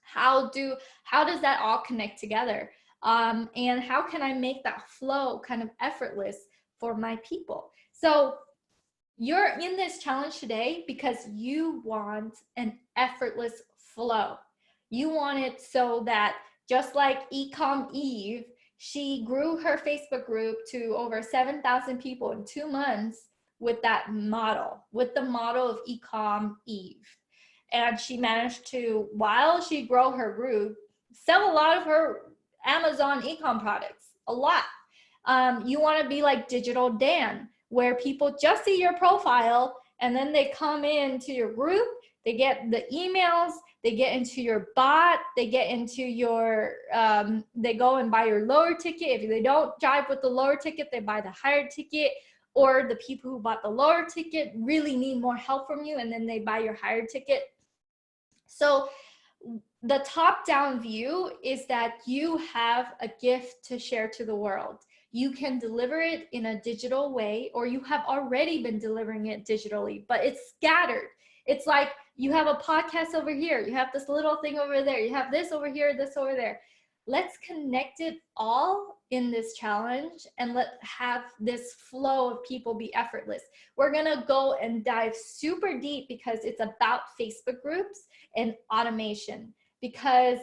How does that all connect together? And how can I make that flow kind of effortless for my people? So you're in this challenge today because you want an effortless flow. You want it so that, just like Ecom Eve, she grew her Facebook group to over 7,000 people in 2 months with that model, with the model of Ecom Eve. And she managed to, while she grew her group, sell a lot of her Amazon ecom products, a lot. You want to be like Digital Dan, where people just see your profile and then they come into your group, they get the emails, they get into your bot, they get into your, they go and buy your lower ticket. If they don't jive with the lower ticket, they buy the higher ticket, or the people who bought the lower ticket really need more help from you, and then they buy your higher ticket. So the top-down view is that you have a gift to share to the world. You can deliver it in a digital way, or you have already been delivering it digitally, but it's scattered. It's like you have a podcast over here, you have this little thing over there, you have this over here, this over there. Let's connect it all in this challenge, and let's have this flow of people be effortless. We're gonna go and dive super deep because it's about Facebook groups and automation, because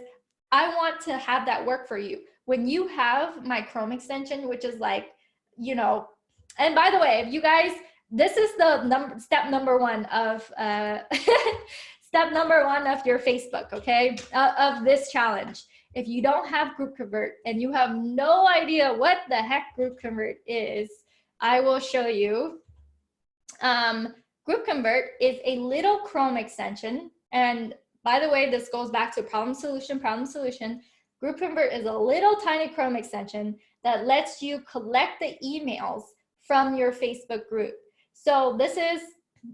I want to have that work for you. When you have my Chrome extension, which is like, and by the way, if you guys, this is the step number one of step number one of your Facebook, okay, of this challenge. If you don't have GroupConvert and you have no idea what the heck GroupConvert is, I will show you. GroupConvert is a little Chrome extension, and by the way, this goes back to problem solution. GroupConvert is a little tiny Chrome extension that lets you collect the emails from your Facebook group. So this is,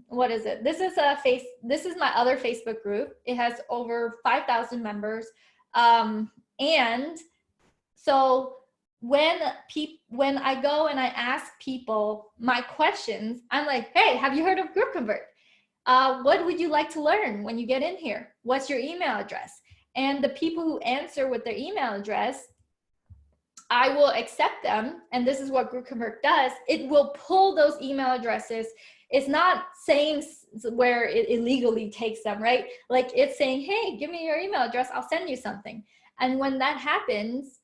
what is it? This is my other Facebook group. It has over 5,000 members. And so when I go and I ask people my questions, I'm like, hey, have you heard of GroupConvert? What would you like to learn when you get in here? What's your email address? And the people who answer with their email address, I will accept them. And this is what GroupConvert does. It will pull those email addresses. It's not saying where it illegally takes them, right? Like it's saying, hey, give me your email address, I'll send you something. And when that happens,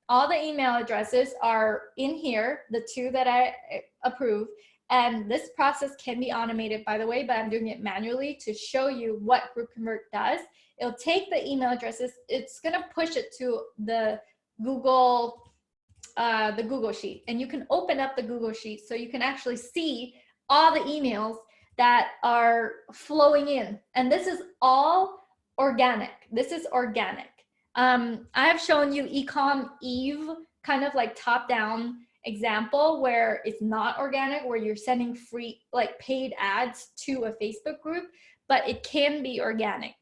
all the email addresses are in here, the 2 that I approve. And this process can be automated, by the way, but I'm doing it manually to show you what GroupConvert does. It'll take the email addresses, it's gonna push it to the Google Sheet, and you can open up the Google Sheet so you can actually see all the emails that are flowing in. And this is all organic. This is organic. I have shown you Ecom Eve, kind of like top-down example where it's not organic, where you're sending free, like paid ads to a Facebook group, but it can be organic.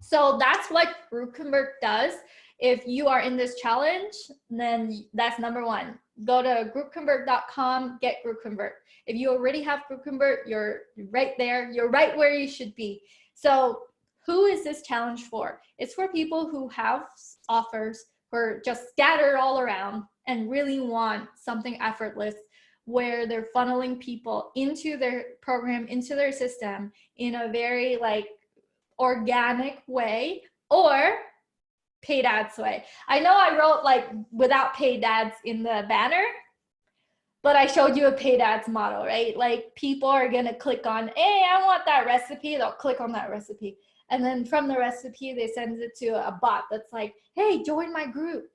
So that's what GroupConvert does. If you are in this challenge, then that's number 1. Go to groupconvert.com, get GroupConvert. If you already have GroupConvert, you're right there. You're right where you should be. So who is this challenge for? It's for people who have offers, who are just scattered all around and really want something effortless, where they're funneling people into their program, into their system in a very like organic way, or paid ads way. I know I wrote like without paid ads in the banner, but I showed you a paid ads model, right? Like people are gonna click on, hey, I want that recipe. They'll click on that recipe. And then from the recipe, they send it to a bot that's like, hey, join my group.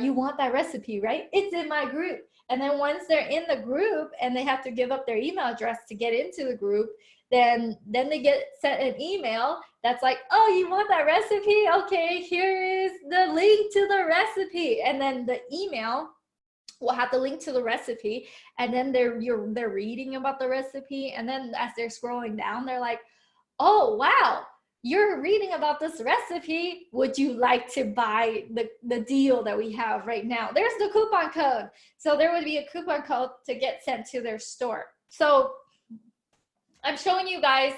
You want that recipe, right? It's in my group. And then once they're in the group and they have to give up their email address to get into the group, then they get sent an email that's like, oh, you want that recipe? Okay, here is the link to the recipe. And then the email will have the link to the recipe, and then they're reading about the recipe, and then as they're scrolling down, they're like, oh wow, you're reading about this recipe. Would you like to buy the deal that we have right now? There's the coupon code. So there would be a coupon code to get sent to their store. So I'm showing you guys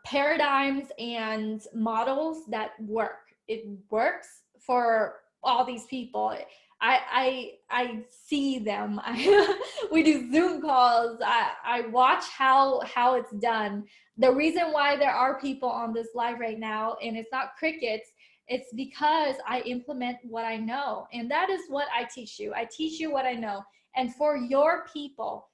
paradigms and models that work. It works for all these people. I see them. We do Zoom calls. I watch how it's done. The reason why there are people on this live right now, and it's not crickets, it's because I implement what I know. And that is what I teach you. I teach you what I know. And for your people,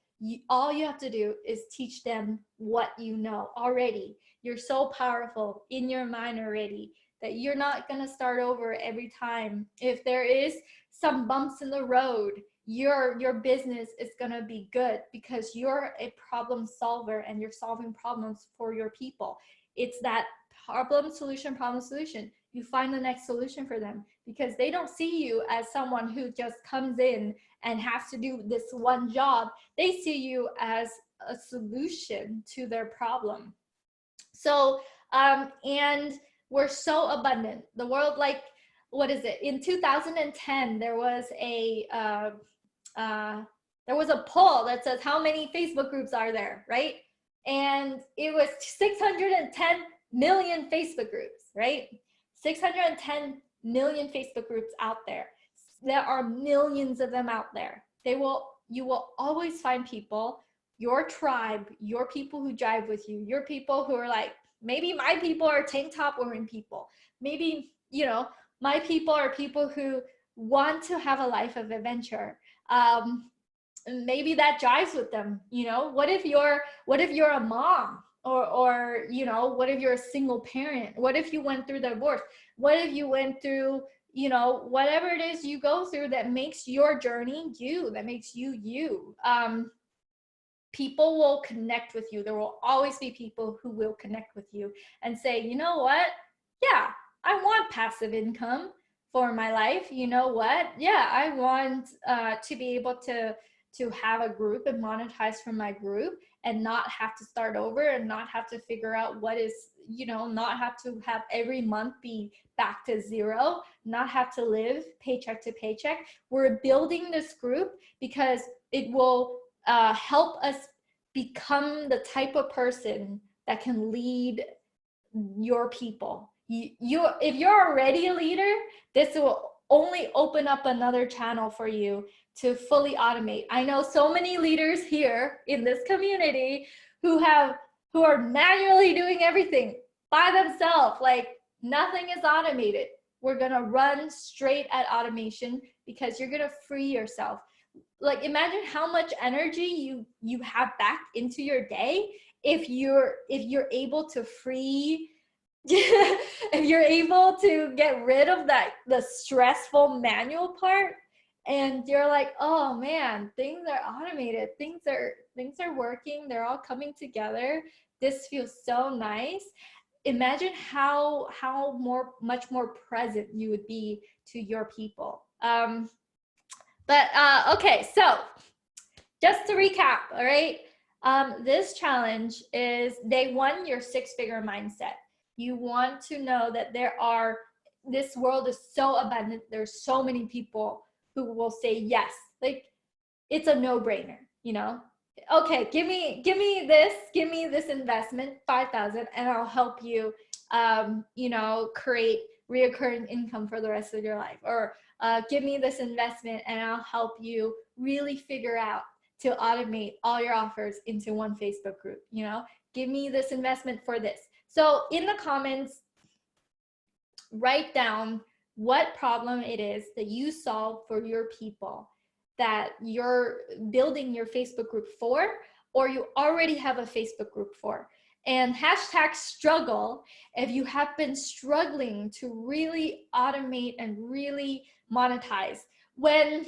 all you have to do is teach them what you know already. You're so powerful in your mind already that you're not going to start over every time. If there is some bumps in the road, your business is going to be good because you're a problem solver and you're solving problems for your people. It's that problem solution. You find the next solution for them because they don't see you as someone who just comes in and has to do this one job. They see you as a solution to their problem. So, and we're so abundant. The world, like, what is it? In 2010, there was a poll that says how many Facebook groups are there, right? And it was 610 million Facebook groups, right? 610 million Facebook groups out there. There are millions of them out there. You will always find people, your tribe, your people who drive with you, your people who are like, maybe my people are tank top wearing people. Maybe, you know, my people are people who want to have a life of adventure. Maybe that jives with them. You know, what if you're a mom, or you know, what if you're a single parent? What if you went through divorce? What if you went through, you know, whatever it is you go through that makes your journey you, that makes you you. People will connect with you. There will always be people who will connect with you and say, you know what? Yeah, I want passive income for my life. You know what? Yeah, I want to be able to have a group and monetize from my group and not have to start over and not have to figure out what is, you know, not have to have every month be back to zero, not have to live paycheck to paycheck. We're building this group because it will help us become the type of person that can lead your people. If you're already a leader, this will only open up another channel for you to fully automate. I know so many leaders here in this community who are manually doing everything by themselves. Like nothing is automated. We're gonna run straight at automation because you're gonna free yourself. Like, imagine how much energy you have back into your day if you're able to free if you're able to get rid of the stressful manual part, and you're like, oh man, things are automated, things are working, they're all coming together, this feels so nice. Imagine how much more present you would be to your people. Okay, so just to recap, all right, this challenge is day one, your six-figure mindset. You want to know that this world is so abundant, there's so many people who will say yes. Like, it's a no-brainer, you know? Okay, give me this investment, 5,000, and I'll help you, you know, create reoccurring income for the rest of your life. Or give me this investment and I'll help you really figure out to automate all your offers into one Facebook group, you know? Give me this investment for this. So in the comments, write down what problem it is that you solve for your people, that you're building your Facebook group for, or you already have a Facebook group for. And hashtag struggle if you have been struggling to really automate and really monetize. When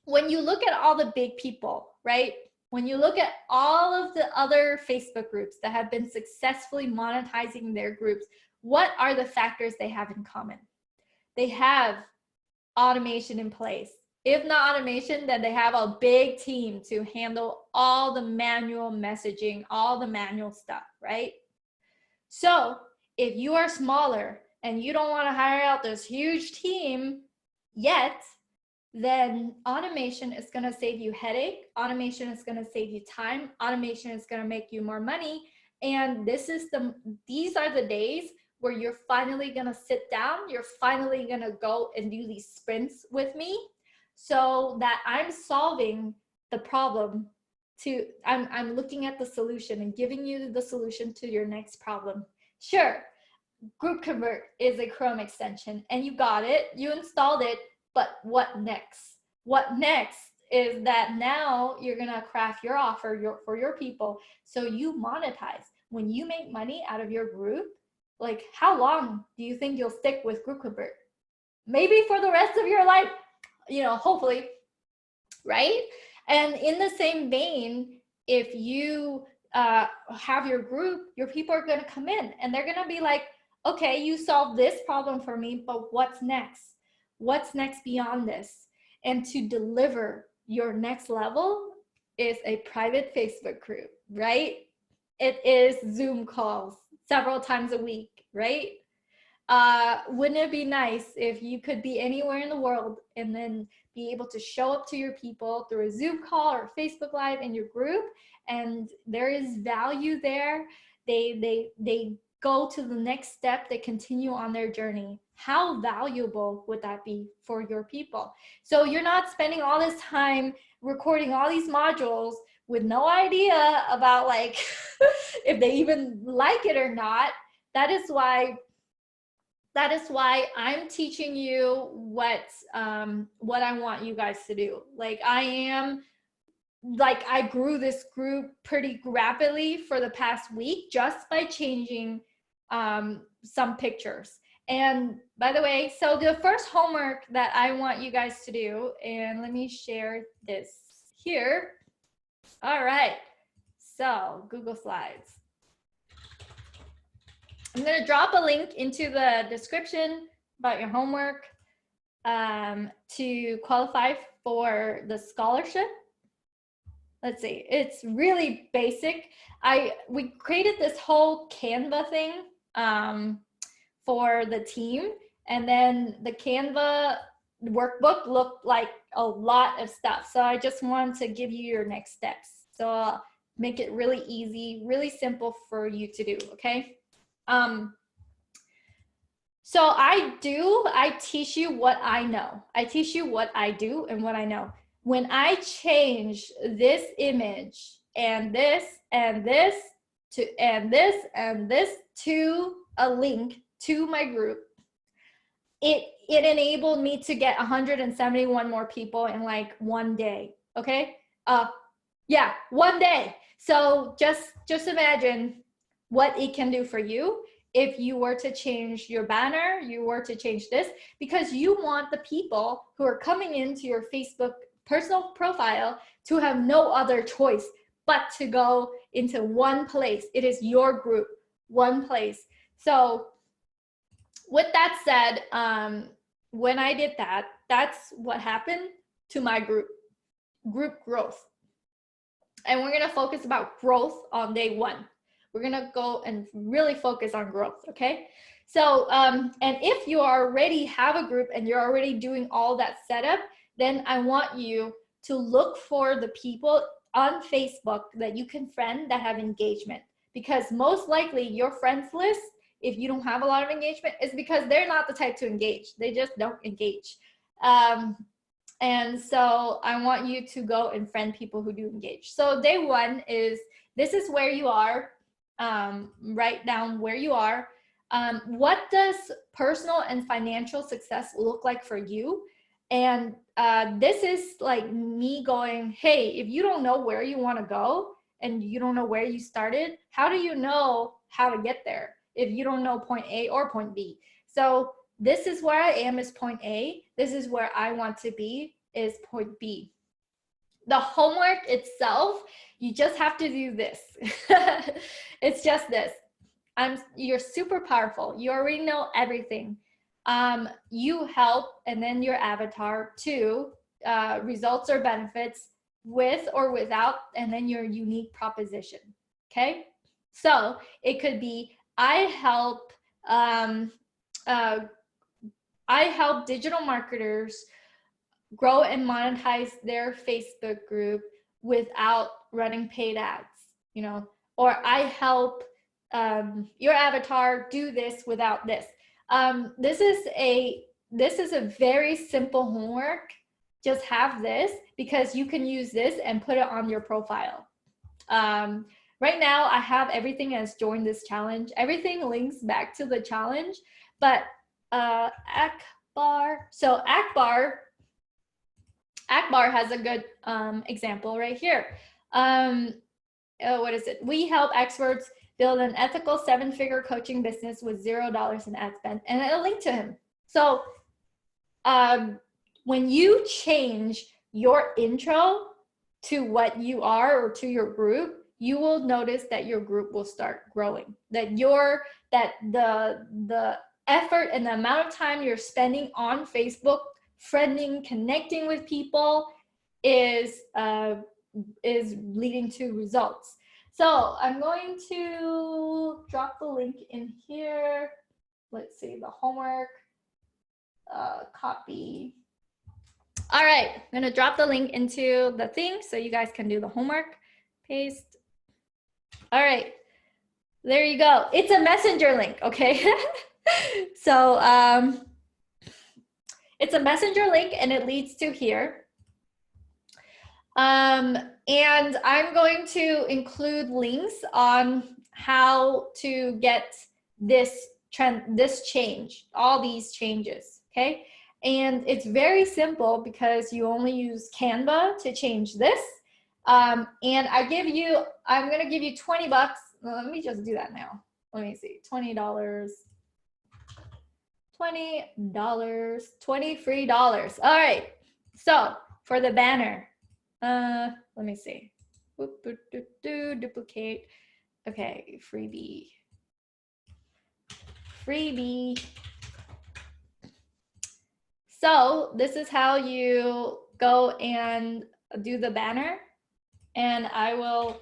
you look at all the big people, right? When you look at all of the other Facebook groups that have been successfully monetizing their groups, what are the factors they have in common? They have automation in place. If not automation, then they have a big team to handle all the manual messaging, all the manual stuff, right? So if you are smaller and you don't want to hire out this huge team yet, then automation is going to save you headache. Automation is going to save you time. Automation is going to make you more money. And these are the days where you're finally going to sit down. You're finally going to go and do these sprints with me, so that I'm solving the problem I'm looking at the solution and giving you the solution to your next problem. Sure, GroupConvert is a Chrome extension and you got it, you installed it, but what next? What next is that now you're gonna craft your offer for your people so you monetize. When you make money out of your group, like, how long do you think you'll stick with GroupConvert? Maybe for the rest of your life, you know, hopefully, right? And in the same vein, if you have your group, your people are gonna come in and they're gonna be like, okay, you solved this problem for me, but what's next? What's next beyond this? And to deliver your next level is a private Facebook group, right? It is Zoom calls several times a week, right? Wouldn't it be nice if you could be anywhere in the world and then be able to show up to your people through a Zoom call or Facebook Live in your group, and there is value there. They go to the next step, they continue on their journey. How valuable would that be for your people? So you're not spending all this time recording all these modules with no idea about, like, if they even like it or not. That is why I'm teaching you what I want you guys to do. Like, I grew this group pretty rapidly for the past week just by changing some pictures. And by the way, so the first homework that I want you guys to do, and let me share this here. All right, so Google Slides. I'm going to drop a link into the description about your homework to qualify for the scholarship. Let's see, it's really basic. We created this whole Canva thing for the team, and then the Canva workbook looked like a lot of stuff. So I just wanted to give you your next steps. So I'll make it really easy, really simple for you to do, okay? So I teach you what I know. I teach you what I do and what I know. When I change this image and this and this to a link to my group, it enabled me to get 171 more people in like one day. Okay. Yeah, one day. So just imagine what it can do for you if you were to change your banner, you were to change this, because you want the people who are coming into your Facebook personal profile to have no other choice but to go into one place. It is your group, one place. So with that said, when I did that, that's what happened to my group growth. And we're gonna focus about growth on day one. We're gonna go and really focus on growth, okay? So, and if you already have a group and you're already doing all that setup, then I want you to look for the people on Facebook that you can friend that have engagement. Because most likely your friends list, if you don't have a lot of engagement, is because they're not the type to engage. They just don't engage. And so I want you to go and friend people who do engage. So day one is, this is where you are. Write down where you are. What does personal and financial success look like for you? And this is like me going, hey, if you don't know where you want to go and you don't know where you started, how do you know how to get there if you don't know point A or point B? So this is where I am is point A. This is where I want to be is point B. The homework itself, you just have to do this. It's just this. You're super powerful. You already know everything. You help, and then your avatar to results or benefits with or without, and then your unique proposition. Okay. So it could be, I help digital marketers grow and monetize their Facebook group without running paid ads, you know, or I help your avatar do this without this. This is a very simple homework. Just have this because you can use this and put it on your profile. Right now I have everything as join this challenge. Everything links back to the challenge, but Akbar. So Akbar has a good example right here. What is it? We help experts build an ethical 7-figure coaching business with $0 in ad spend, and a link to him. So when you change your intro to what you are or to your group, you will notice that your group will start growing. That the effort and the amount of time you're spending on Facebook, friending, connecting with people is leading to results. So I'm going to drop the link in here. Let's see, the homework, copy. All right, I'm gonna drop the link into the thing so you guys can do the homework. Paste. All right, there you go. It's a messenger link, okay? So it's a messenger link and it leads to here. And I'm going to include links on how to get this change, all these changes, okay? And it's very simple because you only use Canva to change this. And I'm gonna give you 20 bucks. Well, let me just do that now. Let me see, $20, $20 free dollars. All right, so for the banner, let me see, duplicate. Okay, freebie. So this is how you go and do the banner, and I will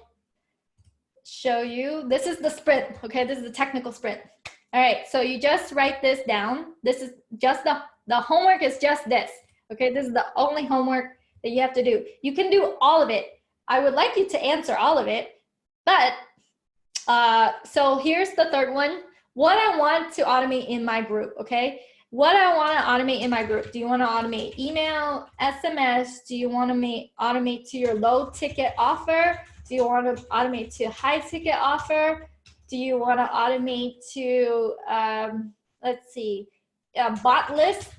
show you. This is the sprint, okay? This is the technical sprint. All right, so you just write this down. This is just the homework is just this, okay? This is the only homework that you have to do. You can do all of it. I would like you to answer all of it, but so here's the third one. What I want to automate in my group, okay? What I want to automate in my group. Do you want to automate email, SMS? Do you want to automate to your low ticket offer? Do you want to automate to high ticket offer? Do you want to automate to, let's see, bot list,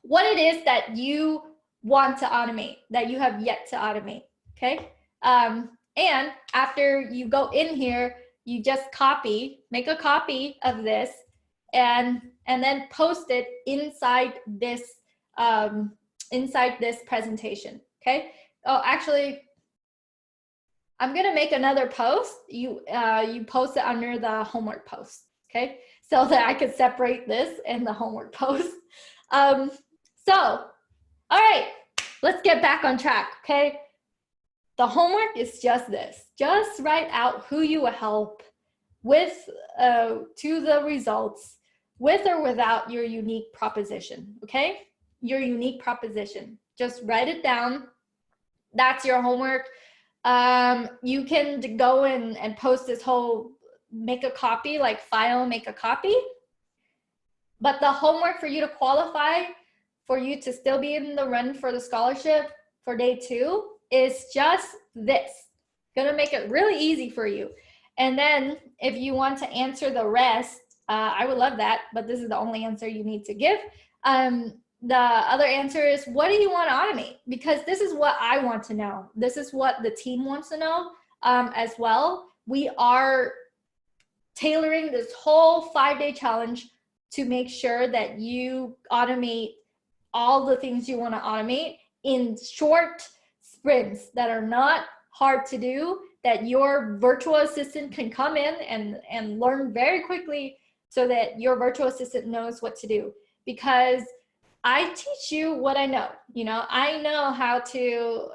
what it is that you want to automate, that you have yet to automate, okay? And after you go in here, you just make a copy of this, and then post it inside this presentation, okay? Oh, actually, I'm gonna make another post. You post it under the homework post, okay? So that I could separate this and the homework post. So, all right, let's get back on track, okay? The homework is just this. Just write out who you will help with to the results, with or without your unique proposition, okay? Your unique proposition. Just write it down. That's your homework. You can go and post this whole, make a copy, like file, make a copy. But the homework for you to qualify, for you to still be in the run for the scholarship for day 2 is just this. Gonna make it really easy for you. And then if you want to answer the rest, I would love that, but this is the only answer you need to give. The other answer is, what do you want to automate? Because this is what I want to know. This is what the team wants to know as well. We are tailoring this whole 5-day challenge to make sure that you automate all the things you want to automate in short sprints that are not hard to do, that your virtual assistant can come in and learn very quickly, so that your virtual assistant knows what to do. Because I teach you what I know. You know, I know how to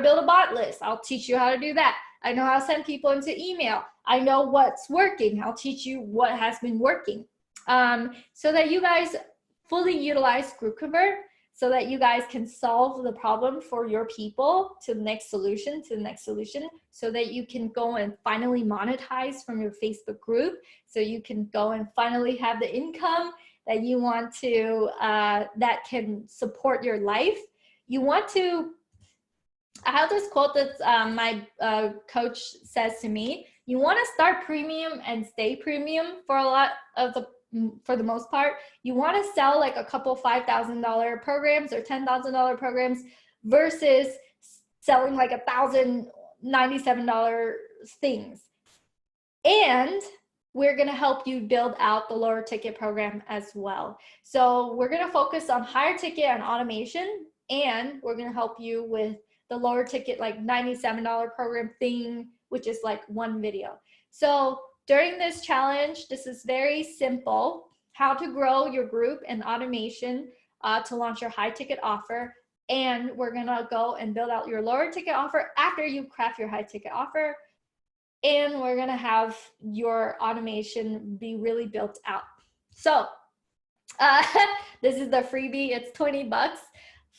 build a bot list. I'll teach you how to do that. I know how to send people into email. I know what's working. I'll teach you what has been working, so that you guys fully utilize GroupConvert, so that you guys can solve the problem for your people to the next solution, so that you can go and finally monetize from your Facebook group, so you can go and finally have the income that you want to, that can support your life. You want to, I have this quote that my coach says to me, you want to start premium and stay premium for the most part. You want to sell like a couple $5,000 programs or $10,000 programs versus selling like $1,097 things. And we're going to help you build out the lower ticket program as well. So we're going to focus on higher ticket and automation, and we're going to help you with the lower ticket, like $97 program thing, which is like one video. So during this challenge, this is very simple: how to grow your group and automation to launch your high ticket offer. And we're going to go and build out your lower ticket offer after you craft your high ticket offer. And we're gonna have your automation be really built out. So this is the freebie. It's 20 bucks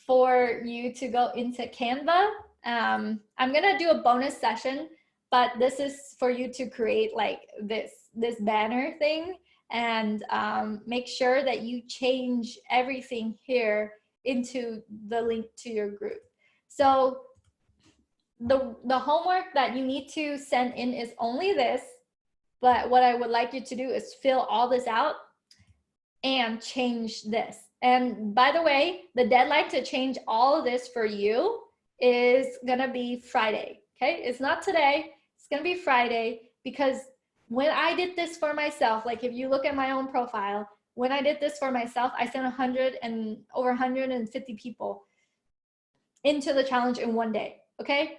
for you to go into Canva. I'm gonna do a bonus session, but this is for you to create like this banner thing, and make sure that you change everything here into the link to your group. So the homework that you need to send in is only this, but what I would like you to do is fill all this out and change this. And by the way, the deadline to change all of this for you is gonna be Friday, okay? It's not today, it's gonna be Friday, because when I did this for myself, like if you look at my own profile, when I did this for myself, I sent over 150 people into the challenge in one day, okay?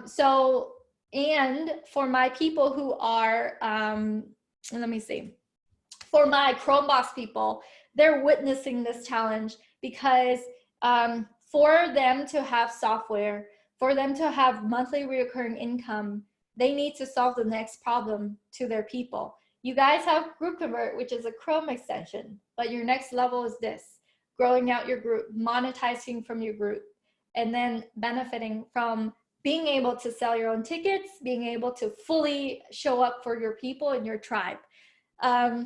So, and for my people who are, let me see, for my Chromebox people, they're witnessing this challenge because for them to have software, for them to have monthly recurring income, they need to solve the next problem to their people. You guys have GroupConvert, which is a Chrome extension, but your next level is this: growing out your group, monetizing from your group, and then benefiting from being able to sell your own tickets, being able to fully show up for your people and your tribe. All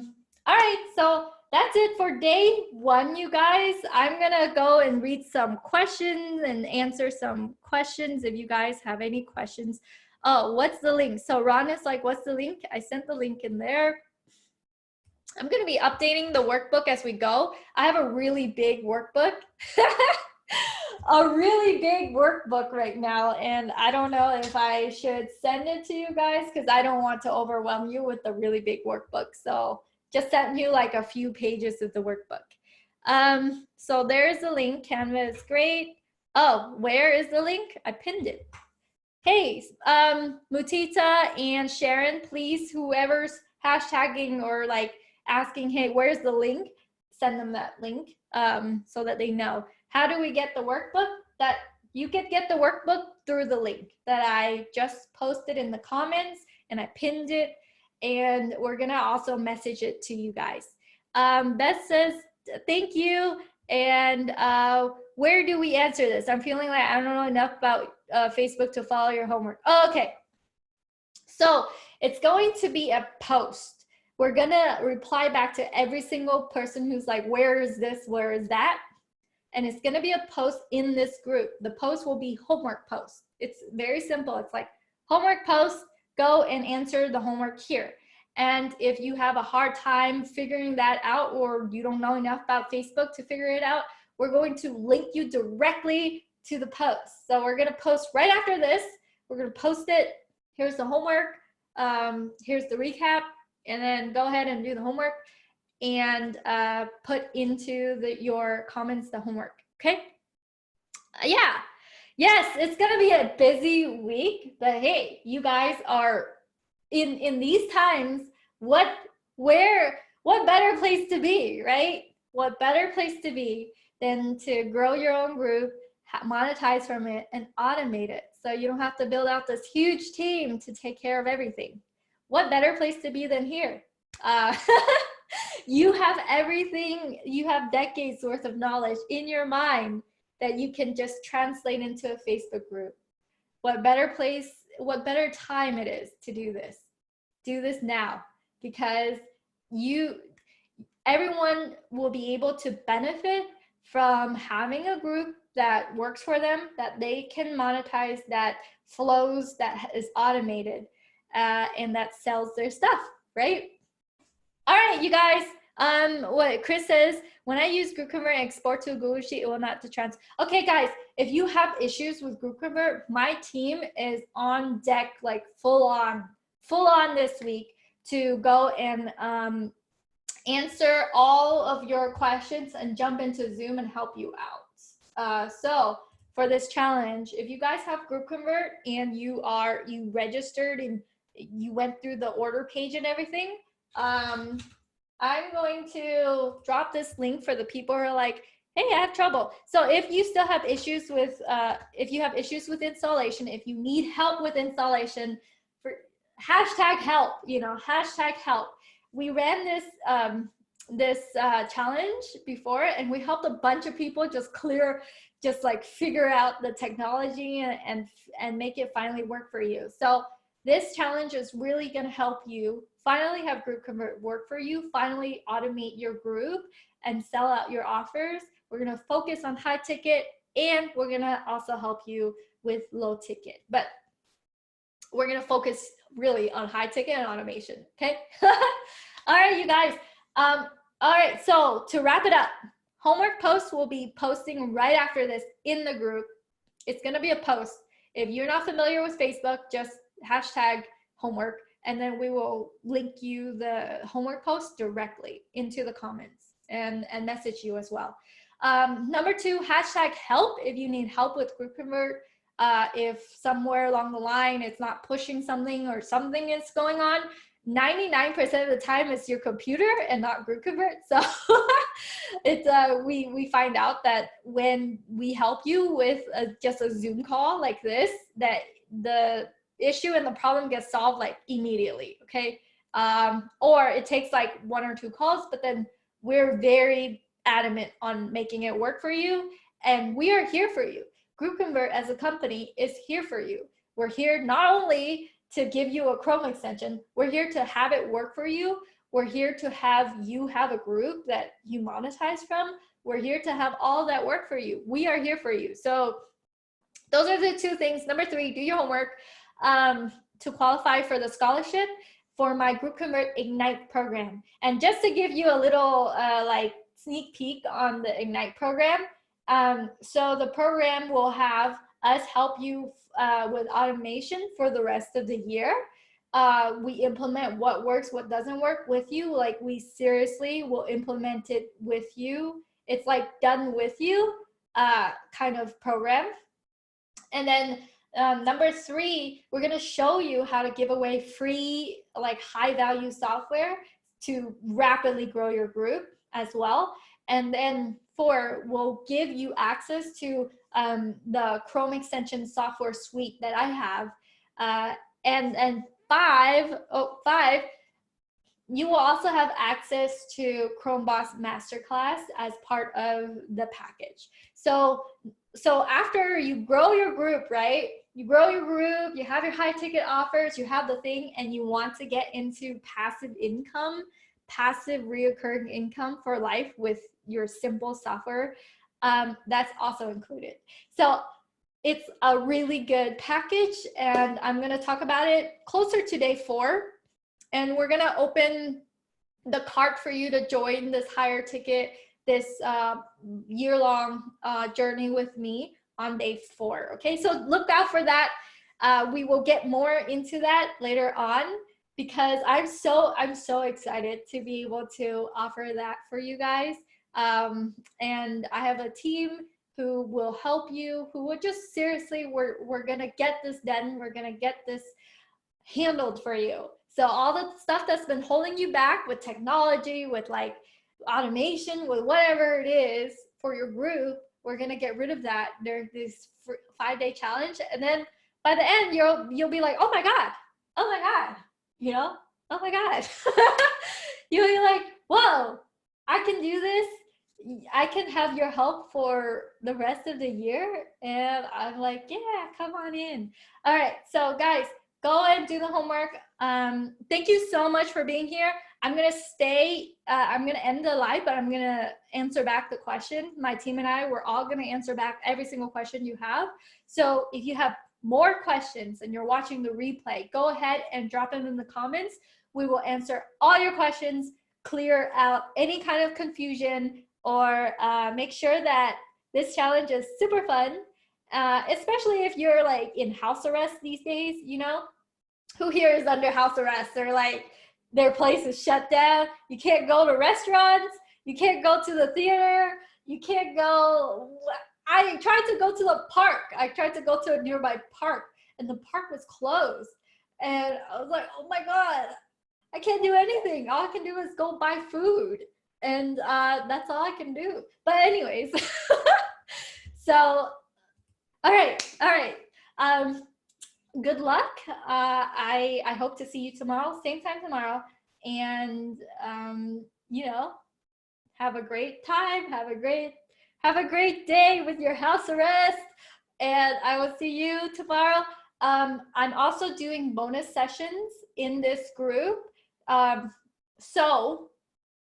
right, so that's it for day 1, you guys. I'm gonna go and read some questions and answer some questions if you guys have any questions. Oh, what's the link? So Ron is like, what's the link? I sent the link in there. I'm going to be updating the workbook as we go. I have a really big workbook. A really big workbook right now, and I don't know if I should send it to you guys because I don't want to overwhelm you with the really big workbook. So just send you like a few pages of the workbook. So there's the link. Canva is great. Oh, where is the link? I pinned it. Hey, Mutita and Sharon, please, whoever's hashtagging or like asking, hey, where's the link? Send them that link so that they know. How do we get the workbook? That you can get the workbook through the link that I just posted in the comments, and I pinned it, and we're gonna also message it to you guys. Beth says, thank you. And where do we answer this? I'm feeling like I don't know enough about Facebook to follow your homework. Oh, okay. So it's going to be a post. We're gonna reply back to every single person who's like, where is this? Where is that? And it's gonna be a post in this group. The post will be homework post. It's very simple. It's like homework post, go and answer the homework here. And if you have a hard time figuring that out, or you don't know enough about Facebook to figure it out, we're going to link you directly to the post. So we're gonna post right after this. We're gonna post it. Here's the homework. Here's the recap. And then go ahead and do the homework and put into your comments the homework, okay? Yeah, yes, it's gonna be a busy week, but hey, you guys are in these times, what better place to be, right? What better place to be than to grow your own group, monetize from it, and automate it, so you don't have to build out this huge team to take care of everything. What better place to be than here? You have everything, you have decades worth of knowledge in your mind that you can just translate into a Facebook group. What better place, what better time it is to do this. Do this now, because everyone will be able to benefit from having a group that works for them, that they can monetize, that flows, that is automated, and that sells their stuff, right? All right, you guys. What Chris says, when I use GroupConvert and export to a Google Sheet, it will not trans. Okay, guys, if you have issues with GroupConvert, my team is on deck, like full on this week to go and answer all of your questions and jump into Zoom and help you out. So for this challenge, if you guys have GroupConvert and you registered and you went through the order page and everything, I'm going to drop this link for the people who are like, hey, I have trouble. So if you still have issues with, installation, if you need help with installation, for hashtag help, hashtag help. We ran this challenge before, and we helped a bunch of people just like figure out the technology and make it finally work for you. So this challenge is really going to help you finally have GroupConvert work for you, finally automate your group and sell out your offers. We're going to focus on high ticket, and we're going to also help you with low ticket. But we're going to focus really on high ticket and automation, okay? All right, you guys. All right, so to wrap it up, homework posts will be posting right after this in the group. It's going to be a post. If you're not familiar with Facebook, just hashtag homework, and then we will link you the homework post directly into the comments and message you as well. Number 2, hashtag help if you need help with GroupConvert. If somewhere along the line it's not pushing something or something is going on, 99% of the time it's your computer and not GroupConvert. So it's we find out that when we help you with just a Zoom call like this, that the issue and the problem gets solved like immediately, okay? Or it takes like 1 or 2 calls, but then we're very adamant on making it work for you, and we are here for you. GroupConvert as a company is here for you. We're here not only to give you a Chrome extension, we're here to have it work for you. We're here to have you have a group that you monetize from. We're here to have all that work for you. We are here for you. So those are the 2 things. Number 3, do your homework to qualify for the scholarship. for my GroupConvert Ignite program. And just to give you a little like sneak peek on the Ignite program, so the program will have us help you with automation for the rest of the year. We implement what works, what doesn't work with you. Like, we seriously will implement it with you. It's like done with you kind of program. And then number 3, we're going to show you how to give away free, like, high value software to rapidly grow your group as well. And then 4, we'll give you access to the Chrome extension software suite that I have. And 5, you will also have access to Chrome Boss Masterclass as part of the package. So after you grow your group, right? You grow your group, you have your high ticket offers, you have the thing, and you want to get into passive income, passive reoccurring income for life with your simple software, that's also included. So it's a really good package, and I'm going to talk about it closer to day 4. And we're going to open the cart for you to join this higher ticket, this year-long journey with me on day 4. Okay, so look out for that. We will get more into that later on, because I'm so excited to be able to offer that for you guys. And I have a team who will help you, who will just seriously, we're gonna get this done. We're gonna get this handled for you. So all the stuff that's been holding you back with technology, with like automation, with whatever it is for your group, we're gonna get rid of that during this 5-day challenge. And then by the end, you'll be like, oh my God, you know, oh my God. You'll be like, whoa, I can do this. I can have your help for the rest of the year. And I'm like, yeah, come on in. All right, so guys, go and do the homework. Thank you so much for being here. I'm gonna stay, I'm gonna end the live, but I'm gonna answer back the question. My team and I, we're all gonna answer back every single question you have. So if you have more questions and you're watching the replay, go ahead and drop them in the comments. We will answer all your questions, clear out any kind of confusion, or make sure that this challenge is super fun, especially if you're like in house arrest these days. You know, who here is under house arrest? They're like, their place is shut down. You can't go to restaurants. You can't go to the theater. You can't go. I tried to go to the park. I tried to go to a nearby park, and the park was closed. And I was like, oh my God, I can't do anything. All I can do is go buy food. And that's all I can do. But anyways, so, all right. Good luck. I hope to see you tomorrow, same time tomorrow. And, you know, have a great time. Have a great day with your house arrest. And I will see you tomorrow. I'm also doing bonus sessions in this group. So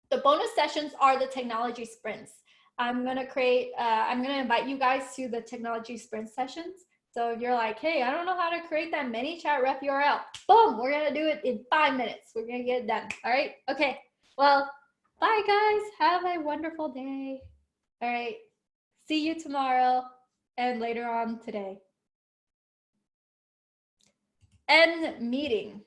the bonus sessions are the technology sprints. I'm gonna invite you guys to the technology sprint sessions. So if you're like, hey, I don't know how to create that ManyChat ref URL, boom, we're gonna do it in 5 minutes. We're gonna get it done. All right, okay. Well, bye guys, have a wonderful day. All right, see you tomorrow and later on today. End meeting.